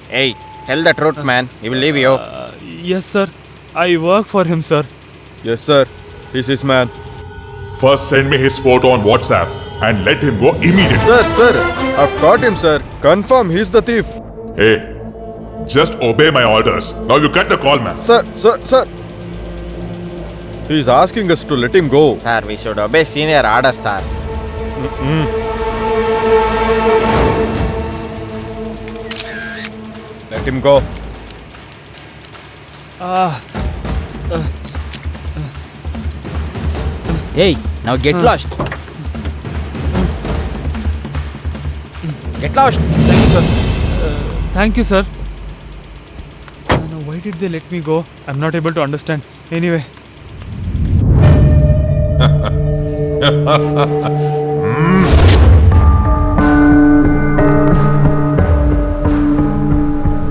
Hey, tell the truth, man. He will leave you. Yes, sir. I work for him, sir. Yes, sir. He's his man. First, send me his photo on WhatsApp and let him go immediately. Sir, I've caught him, sir. Confirm he's the thief. Hey, just obey my orders. Now you cut the call, man. Sir. He's asking us to let him go. Sir, we should obey senior orders, sir. Let him go. Hey, now get lost. Get lost. Thank you, sir. Now, why did they let me go? I'm not able to understand. Anyway.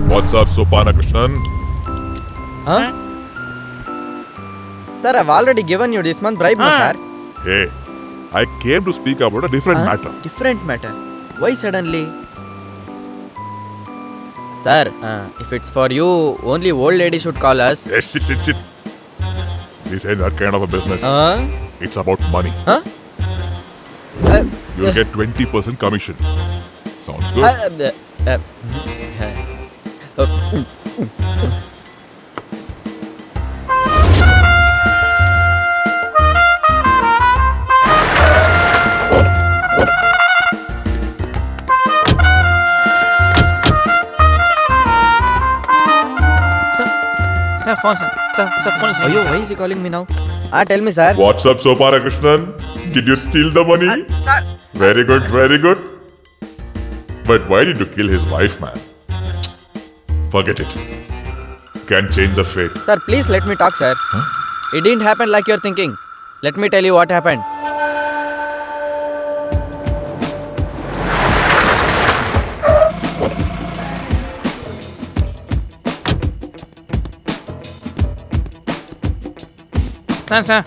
What's up, Sopana Krishnan? Huh? Sir, I've already given you this month bribe, no, sir. Hey, I came to speak about a different matter. Different matter. Why suddenly? Sir, if it's for you, only old lady should call us. Hey, shit. This ain't that kind of a business. It's about money. Huh? You'll get 20% commission. Sounds good? Sir, phone, sir. Sir, phone is ringing, Ayo, why is he calling me now? Tell me, sir. What's up, Sopana Krishnan? Did you steal the money? Sir. Very good. But why did you kill his wife, man? Forget it. Can't change the fate. Sir, please let me talk, sir. It didn't happen like you're thinking. Let me tell you what happened. Sir.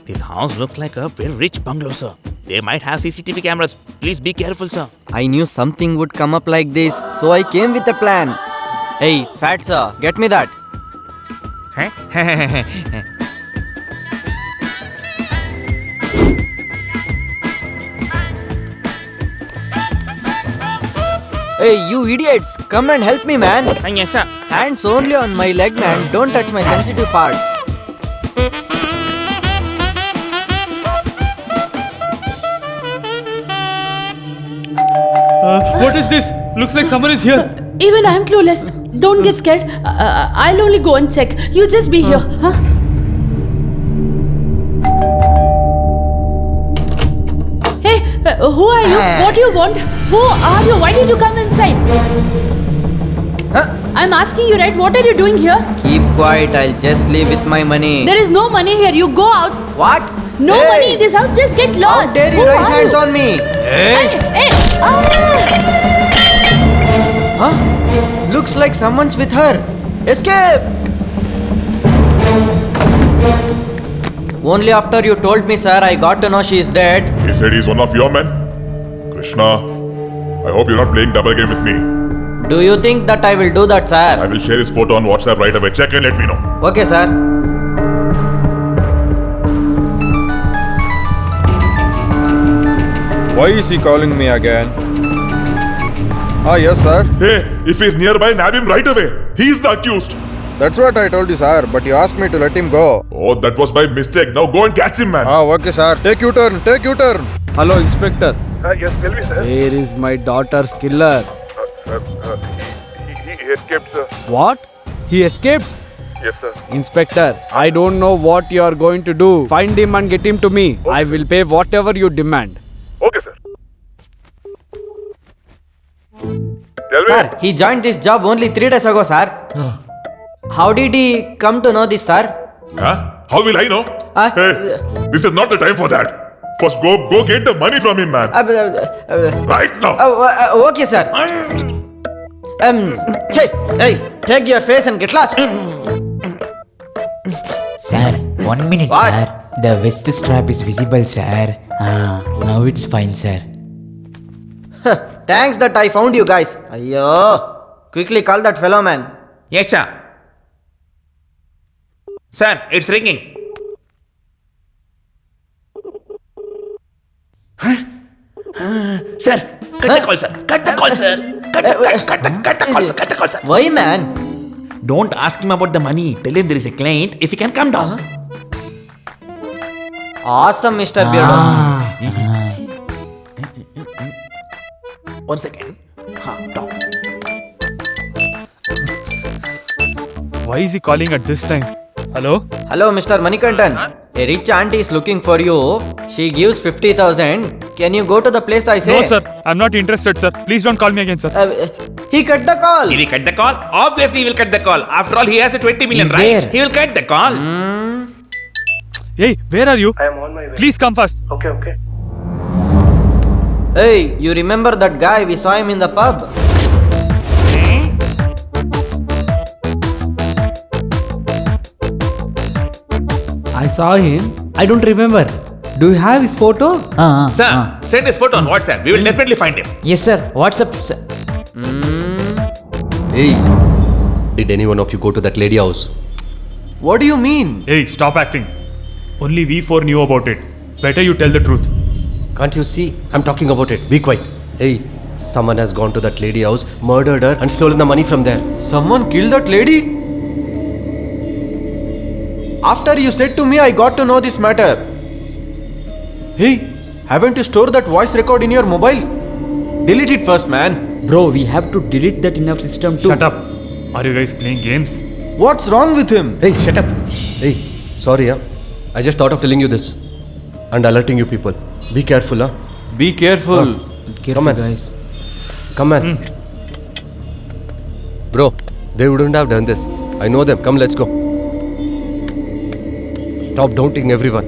This house looks like a very rich bungalow, sir. They might have CCTV cameras. Please be careful, sir. I knew something would come up like this, so I came with a plan. Hey, fat sir, get me that. Hey, you idiots, come and help me, man. Yes, sir. Hands only on my leg, man. Don't touch my sensitive parts. What is this? Looks like someone is here. Even I'm clueless. Don't get scared. I'll only go and check. You just be here. Huh? Hey, who are you? What do you want? Who are you? Why did you come inside? I'm asking you, right? What are you doing here? Keep quiet, I'll just leave with my money. There is no money here. You go out. What? No money in this house. Just get lost. How dare you Who raise are hands you? on me? Hey! Huh? Looks like someone's with her. Escape! Only after you told me, sir, I got to know she is dead. He said he's one of your men. Krishna, I hope you're not playing double game with me. Do you think that I will do that, sir? I will share his photo on WhatsApp right away. Check and let me know. Okay, sir. Why is he calling me again? Yes, sir. Hey, if he's nearby, nab him right away. He's the accused. That's what I told you, sir, but you asked me to let him go. Oh, that was by mistake. Now go and catch him, man. Okay, sir. Take U-turn. Hello, Inspector. Yes, tell me, sir. Where is my daughter's killer? Sir, he escaped, sir. What? He escaped? Yes, sir. Inspector, I don't know what you are going to do. Find him and get him to me. Okay. I will pay whatever you demand. Okay, sir. Tell me. Sir, he joined this job only 3 days ago, sir. How did he come to know this, sir? Huh? How will I know? Hey, this is not the time for that. First, go get the money from him, man. Right now. Okay, sir. Hey, take your face and get lost. Sir, 1 minute, What? sir. The vest strap is visible, sir. Now it's fine, sir. Thanks that I found you guys. Ayyo. Quickly call that fellow, man. Yes, sir. Sir, it's ringing. Sir, cut the call, sir. Cut the call, sir. Cut the call, sir. Cut the call, sir. Why, man? Don't ask him about the money. Tell him there is a client. If he can come down. Awesome, Mr. Beardo. 1 second. Talk. Why is he calling at this time? Hello? Hello, Mr. Manikantan. A rich auntie is looking for you. She gives 50,000. Can you go to the place I say? No, sir. I'm not interested, sir. Please don't call me again, sir. He cut the call. Did he cut the call? Obviously, he will cut the call. After all, he has the 20 million, He's right? there. He will cut the call. Hey, where are you? I am on my way. Please come fast. Okay. Hey, you remember that guy? We saw him in the pub. I saw him. I don't remember. Do you have his photo? Sir, send his photo on WhatsApp. We will definitely find him. Yes, sir. WhatsApp, sir. Hey, did any one of you go to that lady house? What do you mean? Hey, stop acting. Only we four knew about it. Better you tell the truth. Can't you see? I'm talking about it. Be quiet. Hey, someone has gone to that lady house, murdered her, and stolen the money from there. Someone killed that lady? After you said to me, I got to know this matter. Hey, haven't you stored that voice record in your mobile? Delete it first, man. Bro, we have to delete that in our system too. Shut up. Are you guys playing games? What's wrong with him? Hey, shut up. Hey, sorry, huh? I just thought of telling you this and alerting you people. Be careful, huh? Be careful. Come on, guys. Come on. Bro, they wouldn't have done this. I know them. Come, let's go. Stop doubting everyone.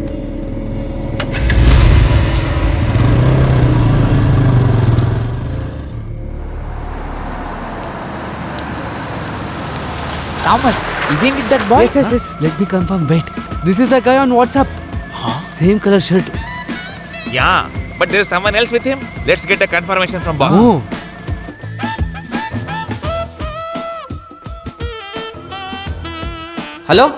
Thomas, isn't it that boy? Yes. Let me confirm. Wait. This is a guy on WhatsApp. Same color shirt. Yeah, but there's someone else with him. Let's get a confirmation from boss. Oh. Hello?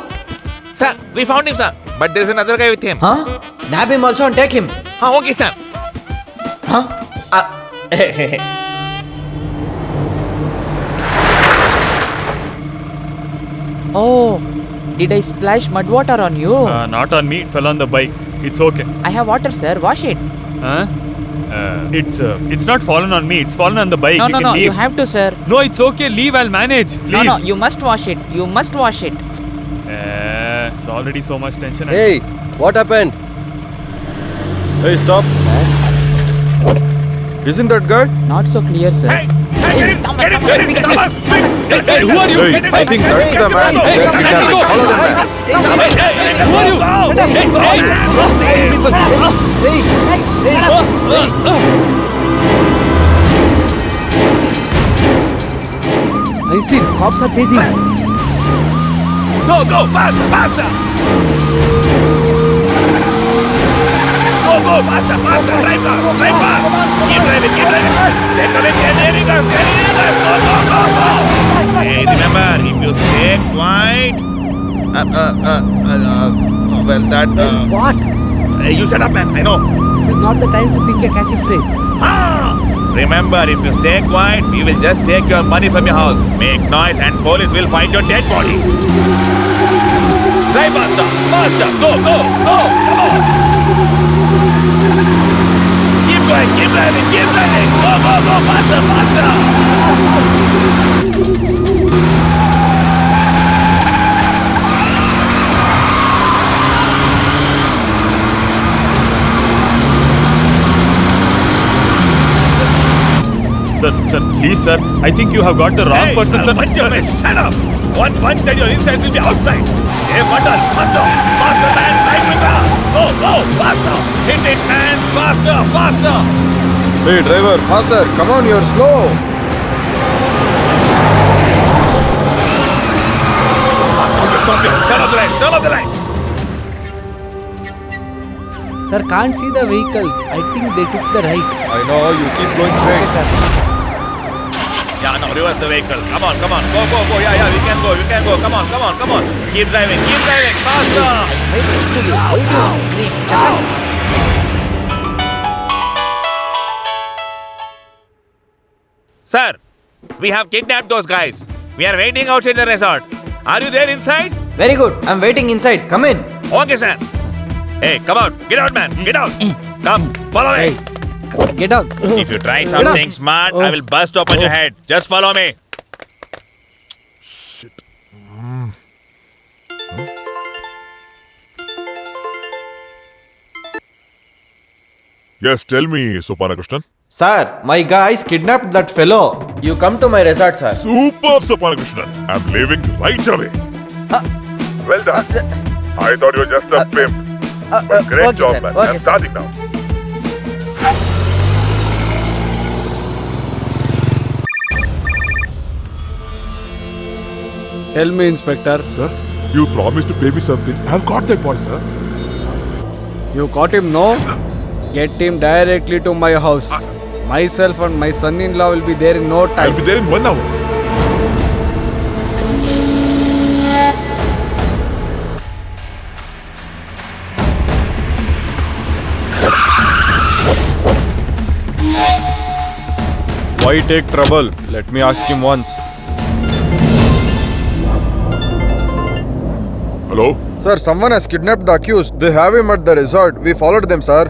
Sir, we found him, sir. But there's another guy with him. Huh? Nab him also and take him. Okay, sir. Huh? Oh, did I splash mud water on you? Not on me. It fell on the bike. It's okay. I have water, sir. Wash it. Huh? It's not fallen on me. It's fallen on the bike. No, you can leave. you have to, sir. No, it's okay. Leave. I'll manage. Please. No, you must wash it. You must wash it. It's already so much tension. Hey, what happened? Hey, stop. Isn't that guy? Not so clear, sir. Hey, Thomas. Hey, who are you? Hey, I think that's the man. Be careful. Follow them, man. Who are you? Einstein, cops are chasing. Go, faster. Go, faster, drive fast. Keep driving. Take away any gas. Go. Hey, remember, if you stay quiet, What? you shut up, man, I know. This is not the time to think a catchy phrase. Remember, if you stay quiet, we will just take your money from your house. Make noise and police will find your dead body. Drive faster, go, come on. Keep driving, go, faster. Sir, please, sir. I think you have got the wrong person, sir. Shut up. One punch and your inside will be outside. Hey, bundle, faster, man, drive the car. Go, faster. Hit it, man, faster. Hey, driver, faster. Come on, you're slow. Stop it. Turn off the lights. Sir, can't see the vehicle. I think they took the right. I know, you keep going straight. Okay, sir. Yeah, now reverse the vehicle. Come on. Go. Yeah, we can go. Come on. Keep driving. Faster. Sir, we have kidnapped those guys. We are waiting outside the resort. Are you there inside? Very good. I'm waiting inside. Come in. Okay, sir. Hey, come out. Get out, man. Get out. Come, follow me. Get out. If you try something smart, I will bust open your head. Just follow me. Yes, tell me, Sopanakrishnan. Sir, my guys kidnapped that fellow. You come to my resort, sir. Superb, Sopanakrishnan. I'm leaving right away. Well done. I thought you were just a pimp. But great okay, job, sir. man. Okay, I'm starting now. Tell me, Inspector. Sir, you promised to pay me something. I've got that boy, sir. You caught him, no? Get him directly to my house. Myself and my son-in-law will be there in no time. I'll be there in 1 hour. Why take trouble? Let me ask him once. Hello? Sir, someone has kidnapped the accused. They have him at the resort. We followed them, sir.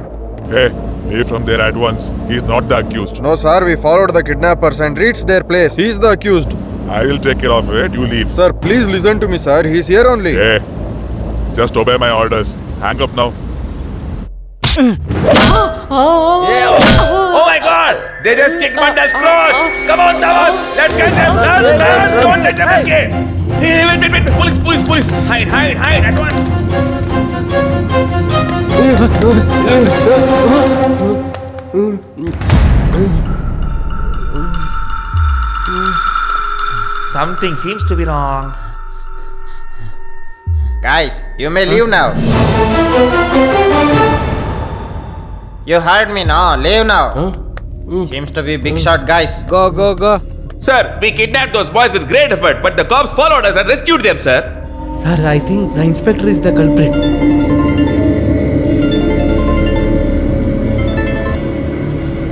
Hey, leave from there at once. He's not the accused. No, sir, we followed the kidnappers and reached their place. He's the accused. I will take care of it. You leave. Sir, please listen to me, sir. He's here only. Hey, just obey my orders. Hang up now. Oh my God! They just kicked Mandal's crotch. Come on, Dhawan. Let's get them. Run. Don't let them escape. Hey, wait. Police. Hide at once. Something seems to be wrong. Guys, you may leave now. You heard me, no? Leave now. Seems to be big shot, guys. Go. Sir, we kidnapped those boys with great effort, but the cops followed us and rescued them, sir. Sir, I think the inspector is the culprit.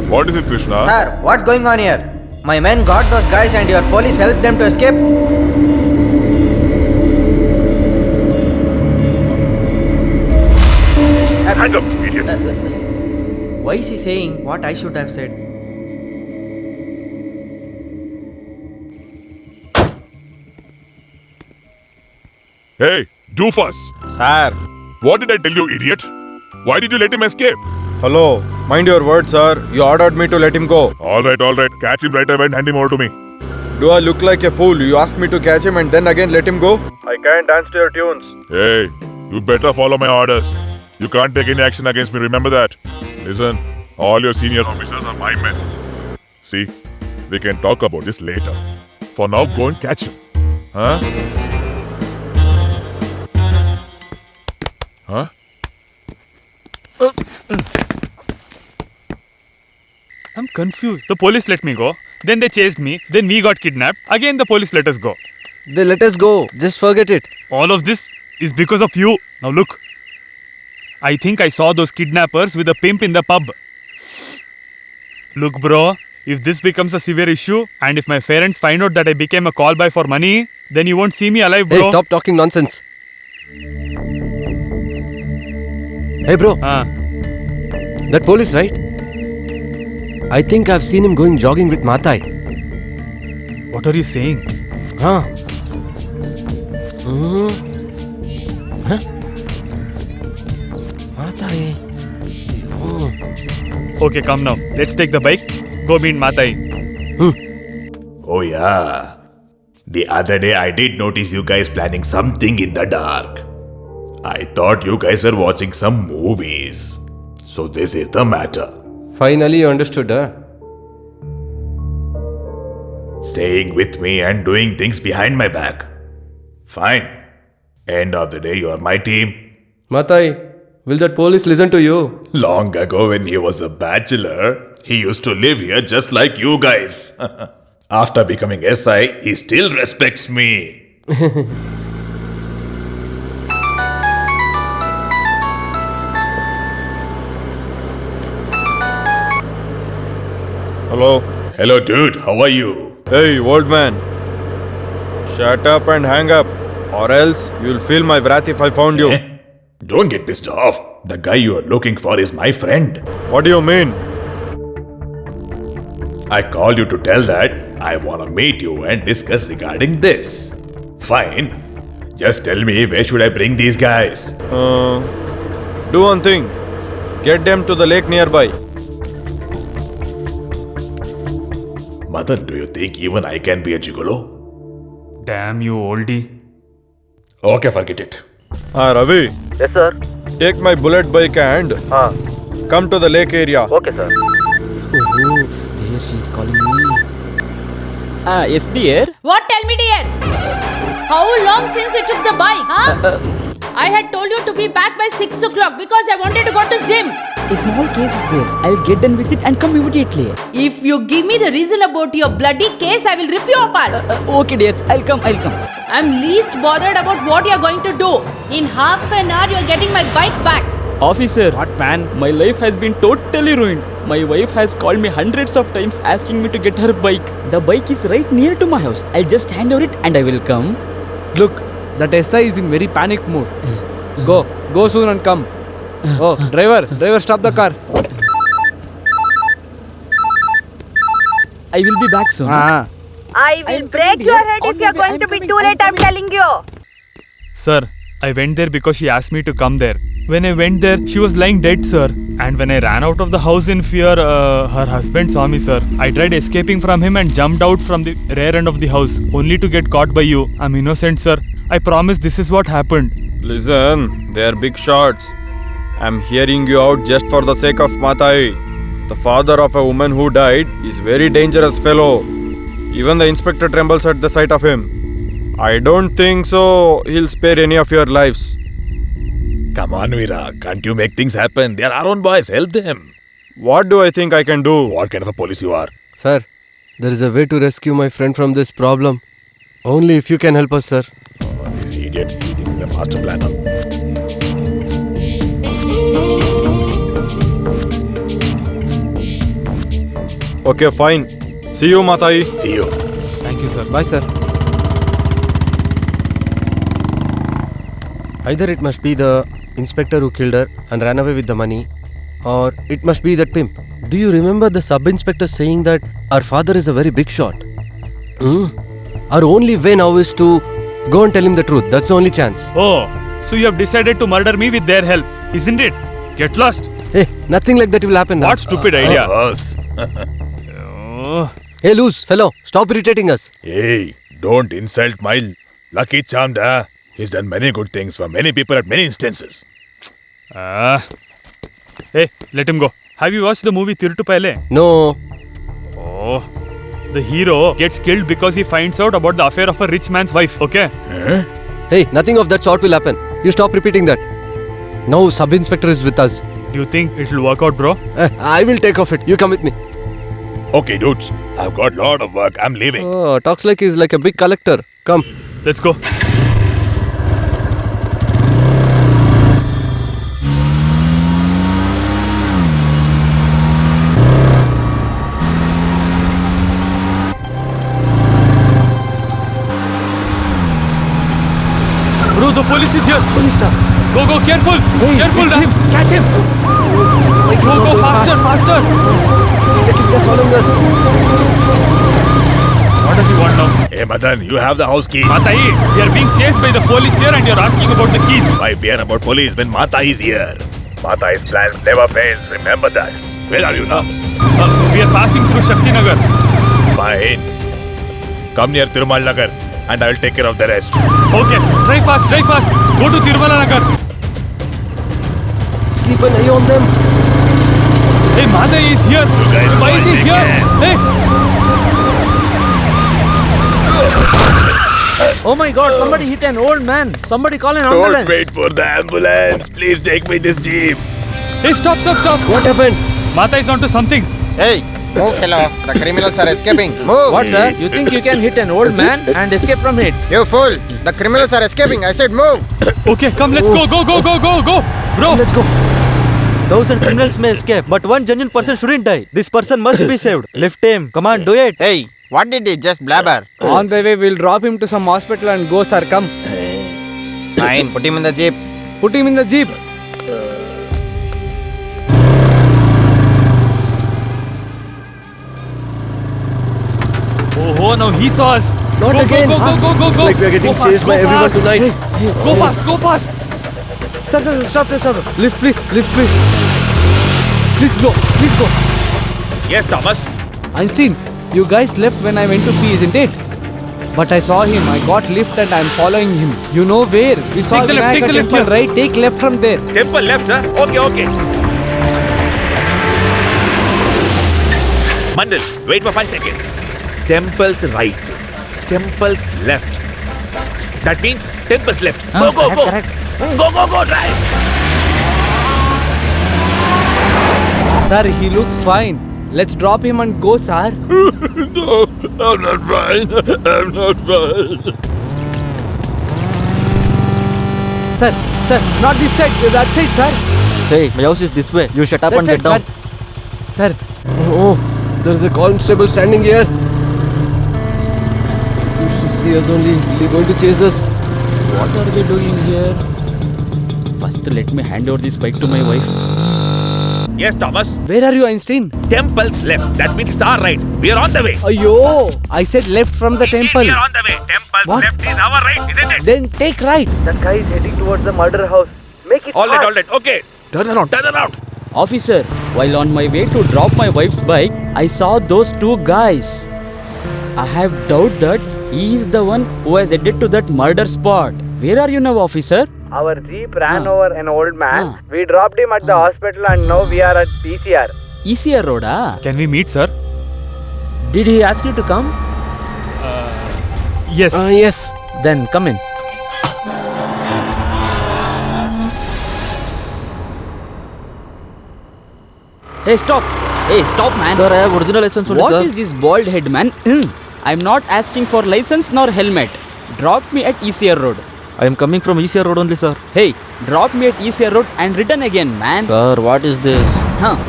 What is it, Krishna? Sir, what's going on here? My men got those guys and your police helped them to escape. Hang up, idiot. Why is he saying what I should have said? Hey, doofus. Sir. What did I tell you, idiot? Why did you let him escape? Hello. Mind your words, sir. You ordered me to let him go. All right. Catch him right away and hand him over to me. Do I look like a fool? You asked me to catch him and then again let him go? I can't dance to your tunes. Hey, you better follow my orders. You can't take any action against me, remember that. Listen, all your senior officers are my men. See, we can talk about this later. For now, go and catch him. Huh? I'm confused. The police let me go. Then they chased me. Then we got kidnapped. Again, the police let us go. They let us go. Just forget it. All of this is because of you. Now look. I think I saw those kidnappers with a pimp in the pub. Look, bro. If this becomes a severe issue and if my parents find out that I became a call boy for money, then you won't see me alive, bro. Hey, stop talking nonsense. Hey, bro. That police, right? I think I've seen him going jogging with Matai. What are you saying? Huh? Matai. Okay, come now. Let's take the bike. Go meet Matai. Oh yeah. The other day I did notice you guys planning something in the dark. I thought you guys were watching some movies. So this is the matter. Finally you understood, huh? Staying with me and doing things behind my back. Fine. End of the day, you are my team. Matai, will that police listen to you? Long ago when he was a bachelor, he used to live here just like you guys. After becoming SI, he still respects me. Hello. Hello, dude. How are you? Hey, old man. Shut up and hang up, or else you'll feel my wrath if I found you. Don't get pissed off. The guy you are looking for is my friend. What do you mean? I called you to tell that I want to meet you and discuss regarding this. Fine. Just tell me where should I bring these guys? Do one thing. Get them to the lake nearby. Madan, do you think even I can be a gigolo? Damn you, oldie. Okay, forget it. Ravi. Yes, sir. Take my bullet bike and come to the lake area. Okay, sir. Oh, there she's calling me. Yes, dear. What? Tell me, dear. How long since you took the bike, huh? I had told you to be back by 6 o'clock because I wanted to go to gym. A small case is there. I'll get done with it and come immediately. If you give me the reason about your bloody case, I will rip you apart. Okay, dear. I'll come. I'm least bothered about what you're going to do. In half an hour, you're getting my bike back. Officer. What, man? My life has been totally ruined. My wife has called me hundreds of times asking me to get her bike. The bike is right near to my house. I'll just hand over it and I will come. Look, that SI is in very panic mood. Go soon and come. Oh, driver, stop the car. I will be back soon. I will break your head if you're going to be too late, I'm telling you. Sir, I went there because she asked me to come there. When I went there, she was lying dead, sir. And when I ran out of the house in fear, her husband saw me, sir. I tried escaping from him and jumped out from the rear end of the house, only to get caught by you. I'm innocent, sir. I promise this is what happened. Listen, they're big shots. I'm hearing you out just for the sake of Matai. The father of a woman who died is very dangerous fellow. Even the inspector trembles at the sight of him. I don't think so he'll spare any of your lives. Come on, Veera. Can't you make things happen? They are our own boys. Help them. What do I think I can do? What kind of a police you are? Sir, there is a way to rescue my friend from this problem. Only if you can help us, sir. This idiot, he thinks he's a master planner. Okay, fine. See you, Matai. See you. Thank you, sir. Bye, sir. Either it must be the inspector who killed her and ran away with the money, or it must be that pimp. Do you remember the sub-inspector saying that our father is a very big shot? Our only way now is to go and tell him the truth. That's the only chance. Oh, so you have decided to murder me with their help, isn't it? Get lost. Hey, nothing like that will happen now. What stupid idea. Hey, loose fellow, stop irritating us. Hey, don't insult my lucky charm, da. He's done many good things for many people at many instances. Hey, let him go. Have you watched the movie Tirtu Pehle? No. Oh, the hero gets killed because he finds out about the affair of a rich man's wife, okay? Hey, nothing of that sort will happen. You stop repeating that. Now sub-inspector is with us. Do you think it'll work out, bro? I will take off it. You come with me. Okay, dudes. I've got a lot of work. I'm leaving. Oh, talks like he's like a big collector. Come. Let's go. Bro, the police is here. Go, careful. Careful, catch him. Go, faster. They're following us. What does he want now? Hey, Madan, you have the house keys. Matai, we are being chased by the police here and you're asking about the keys. Why fear about police when Mata is here? Mata's plans never fail. Remember that. Where are you now? We are passing through Shakti Nagar. Fine. Come near Tirumal Nagar and I will take care of the rest. Okay, drive fast. Go to Tirumala Nagar. Keep an eye on them. Hey, Mata is here. Why is he here? Hey. Oh my god, somebody hit an old man. Somebody call an ambulance. Don't wait for the ambulance. Please take me this jeep. Hey, stop. What happened? Mata is onto something. Hey, Move, fellow. The criminals are escaping. Move. What, sir? You think you can hit an old man and escape from it? You fool. The criminals are escaping. I said move. Okay, come, let's go. Bro. Let's go. 1,000 criminals may escape, but one genuine person shouldn't die. This person must be saved. Lift him. Come on, do it. Hey, what did he just blabber? On the way, we'll drop him to some hospital and go, sir. Come. Fine, put him in the jeep. Put him in the jeep. Oh, now he saw us. Not go, again. Go. It's like we are getting chased by everyone tonight. Go fast. Sir, stop. Lift, please. Please go. Yes, Thomas. Einstein, you guys left when I went to pee, isn't it? But I saw him. I got lift and I'm following him. You know where? We saw Take the left, Vinayaka temple, right? Take left from there. Temple left, huh? Okay. Mandal, wait for 5 seconds. Temple's right. Temple's left. That means temple's left. Go. Correct. Go, drive. Sir, he looks fine. Let's drop him and go, sir. No, I'm not fine. Sir, not this side. That side, sir. Hey, my house is this way. You shut up That and side, get down. Sir. Oh, there's a constable standing here. He seems to see us only. He's going to chase us. What are they doing here? First, let me hand over this bike to my wife. Yes, Thomas. Where are you, Einstein? Temple's left. That means it's our right. We are on the way. Ayyo, I said left from the temple. We are on the way. Temple's What? left is our right, isn't it? Then take right. That guy is heading towards the murder house. Make it All fast. right. Okay. Turn around. Officer, while on my way to drop my wife's bike, I saw those two guys. I have doubt that he is the one who has headed to that murder spot. Where are you now, officer? Our jeep ran over an old man. We dropped him at the hospital and now we are at PCR. ECR Road, ah? Can we meet, sir? Did he ask you to come? Yes. Yes. Then come in. Hey, stop, man. Sir, I have original license only, What sir. is this bald head, man? I'm not asking for license nor helmet. Drop me at ECR Road. I am coming from ECR Road only, sir. Hey, drop me at ECR Road and return again, man. Sir, what is this?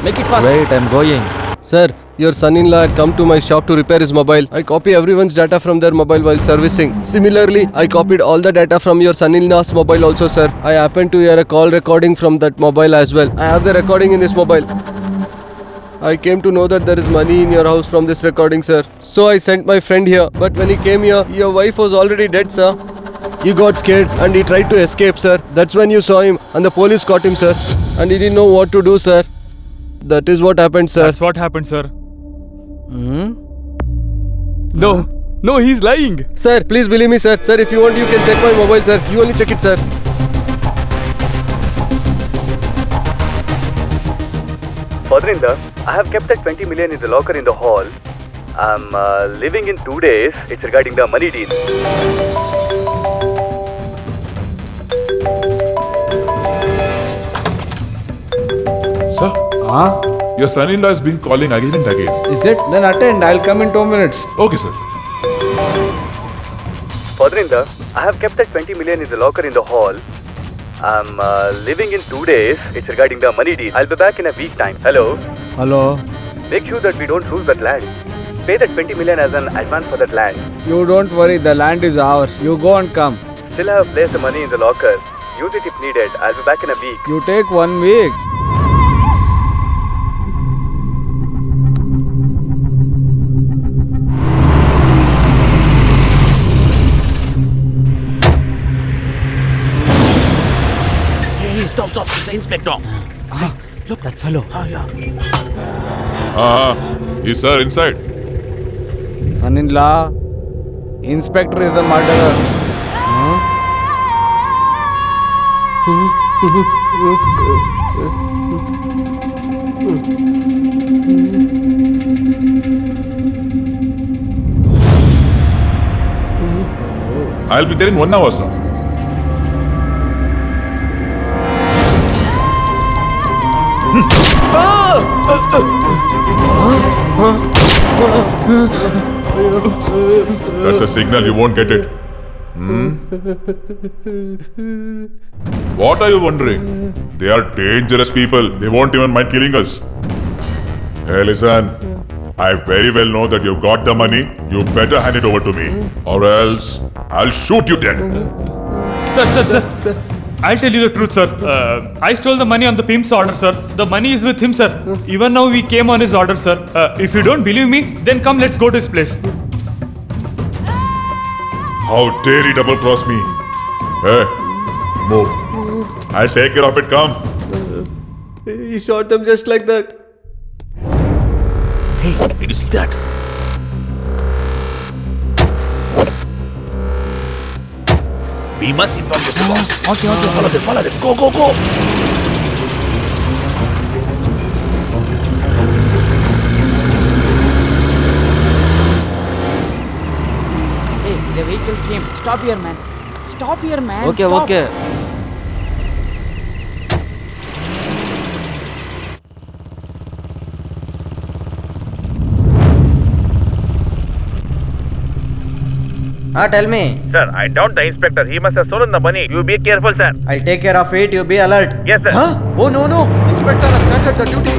Make it fast. Wait, I'm going. Sir, your son-in-law had come to my shop to repair his mobile. I copy everyone's data from their mobile while servicing. Similarly, I copied all the data from your son-in-law's mobile also, sir. I happen to hear a call recording from that mobile as well. I have the recording in this mobile. I came to know that there is money in your house from this recording, sir. So I sent my friend here. But when he came here, your wife was already dead, sir. He got scared and he tried to escape, sir. That's when you saw him and the police caught him, sir. And he didn't know what to do, sir. That is what happened, sir. That's what happened, sir. No, he's lying. Sir, please believe me, sir. Sir, if you want, you can check my mobile, sir. You only check it, sir. Padrinda, I have kept that 20 million in the locker in the hall. I'm leaving in 2 days. It's regarding the money deal. Sir? Your son-in-law has been calling again and again. Is it? Then attend. I'll come in 2 minutes. Okay, sir. Padrinda, I have kept that 20 million in the locker in the hall. I'm leaving in 2 days. It's regarding the money deal. I'll be back in a week time. Hello? Hello. Make sure that we don't lose that land. Pay that 20 million as an advance for that land. You don't worry. The land is ours. You go and come. Still have placed the money in the locker. Use it if needed. I'll be back in a week. You take 1 week. Hey, stop. It's the inspector. Look, that fellow. Is sir inside? Son-in-law. Inspector is the murderer. I'll be there in 1 hour, sir. Ah! That's a signal, you won't get it. What are you wondering? They are dangerous people. They won't even mind killing us. Hey, listen. I very well know that you got the money. You better hand it over to me, or else I'll shoot you dead. Sir. I'll tell you the truth, sir. I stole the money on the pimp's order, sir. The money is with him, sir. Even now we came on his order, sir. If you don't believe me, then come, let's go to his place. How dare he double cross me? Hey, move. I'll take care of it, come. He shot them just like that. Hey, did you see that? We must inform the boss. Okay. Follow them. Go. Hey, the vehicle came. Stop here, man. Okay, Stop. okay. Tell me. Sir, I doubt the inspector. He must have stolen the money. You be careful, sir. I'll take care of it. You be alert. Yes, sir. Huh? Oh no. Inspector has started the duty.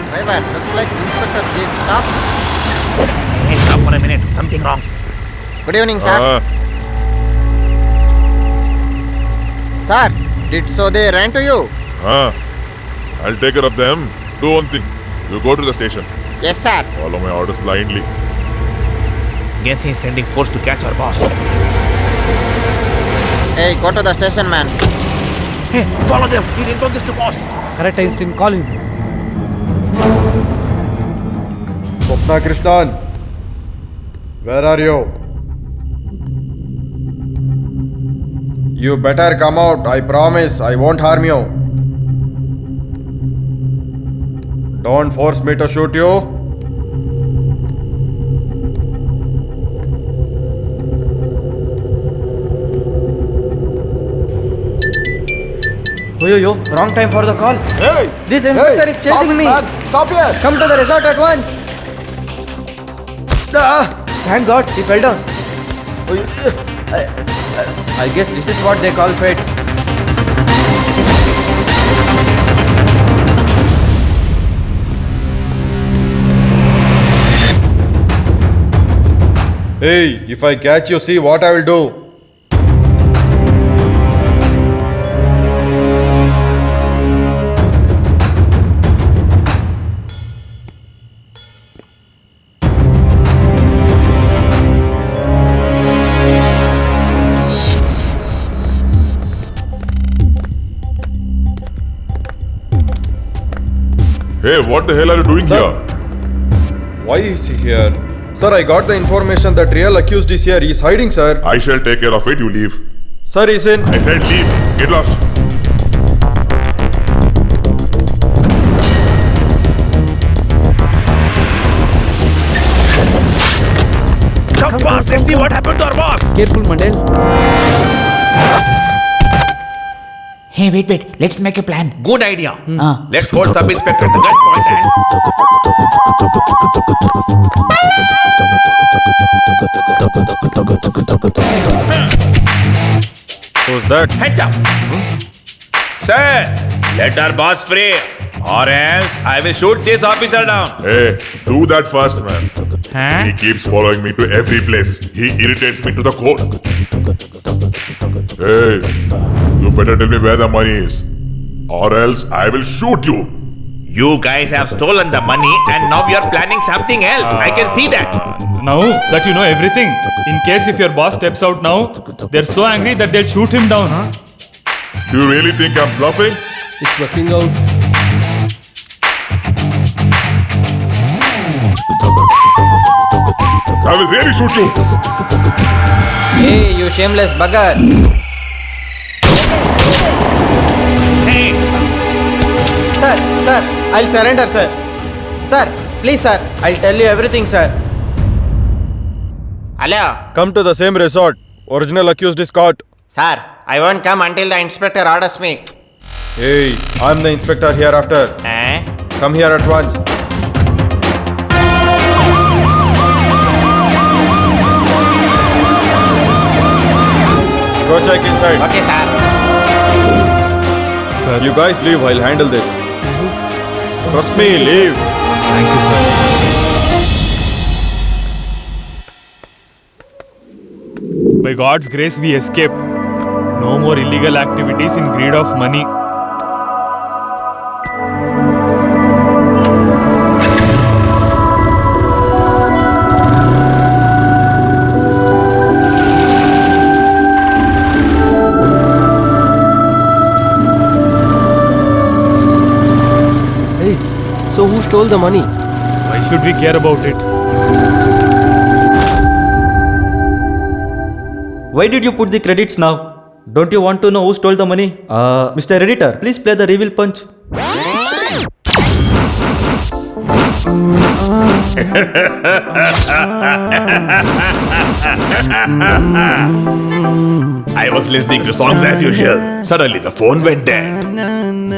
Driver, looks like Inspector Jeep. Stop. Hey, stop for a minute. Something wrong. Good evening, sir. Sir, did so they ran to you? I'll take care of them. Do one thing. You go to the station. Yes, sir. Follow my orders blindly. Guess he's sending force to catch our boss. Hey, go to the station, man. Hey, follow them. We'll inform this to boss. Correct, Einstein. Call him. Swapna Krishnan, where are you? You better come out. I promise I won't harm you. Don't force me to shoot you. Yo, wrong time for the call. Hey! This inspector is chasing me. Stop here! Come to the resort at once. Thank God, he fell down. I guess this is what they call fate. Hey, if I catch you, see what I will do. Hey, what the hell are you doing here? Why is he here? Sir, I got the information that real accused is here. He is hiding, sir. I shall take care of it. You leave. Sir, he's in. I said leave. Get lost. Come fast. Let's see what happened to our boss. Careful, Mandel. Hey, wait. Let's make a plan. Good idea. Let's hold sub-inspector at the gunpoint and... Who's that? Heads up. Sir, let our boss free. Or else I will shoot this officer down. Hey, do that fast, man. Huh? He keeps following me to every place. He irritates me to the core. Hey, you better tell me where the money is. Or else I will shoot you. You guys have stolen the money and now you are planning something else. I can see that. Now that you know everything, in case if your boss steps out now, they're so angry that they'll shoot him down, huh? Do you really think I'm bluffing? It's working out. I will really shoot you. Hey, you shameless bugger. Hey, Sir, I'll surrender, sir. Sir, please, sir. I'll tell you everything, sir. Hello. Come to the same resort. Original accused is caught. Sir, I won't come until the inspector orders me. Hey, I'm the inspector hereafter. Eh? Come here at once. Go check inside. Okay, sir. You guys leave, I'll handle this. Trust me, leave. Thank you, sir. By God's grace, we escaped. No more illegal activities in greed of money. Hey, so who stole the money? Why should we care about it? Why did you put the credits now? Don't you want to know who stole the money? Mr. Editor, please play the reveal punch. I was listening to songs as usual. Suddenly the phone went dead.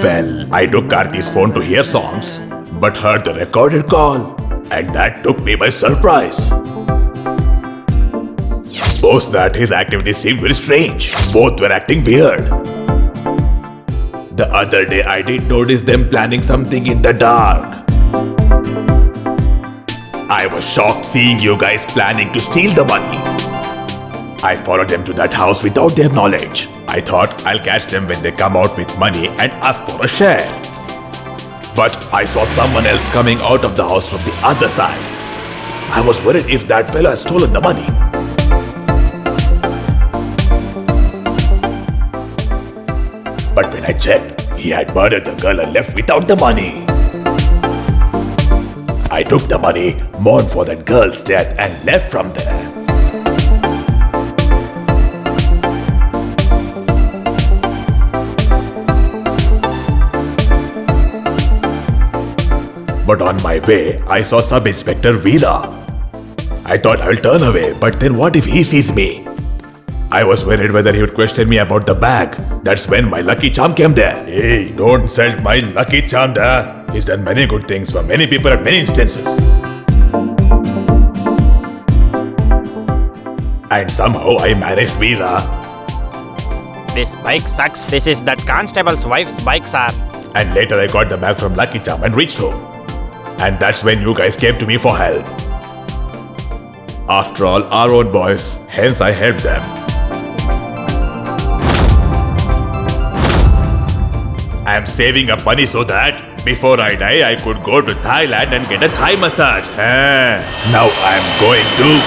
Well, I took Karti's phone to hear songs, but heard the recorded call. And that took me by surprise. Post that, his activities seemed very strange. Both were acting weird. The other day I did notice them planning something in the dark. I was shocked seeing you guys planning to steal the money. I followed them to that house without their knowledge. I thought I'll catch them when they come out with money and ask for a share. But I saw someone else coming out of the house from the other side. I was worried if that fellow had stolen the money. But when I checked, he had murdered the girl and left without the money. I took the money, mourned for that girl's death and left from there. But on my way, I saw Sub-Inspector Veera. I thought I'll turn away, but then what if he sees me? I was worried whether he would question me about the bag. That's when my lucky charm came there. Hey, don't insult my lucky charm there. He's done many good things for many people at many instances. And somehow I managed Veera. This bike sucks. This is that constable's wife's bike, sir. And later I got the bag from Lucky Charm and reached home. And that's when you guys came to me for help. After all, our own boys, hence I helped them. I'm saving up money so that before I die, I could go to Thailand and get a Thai massage. Now I'm going to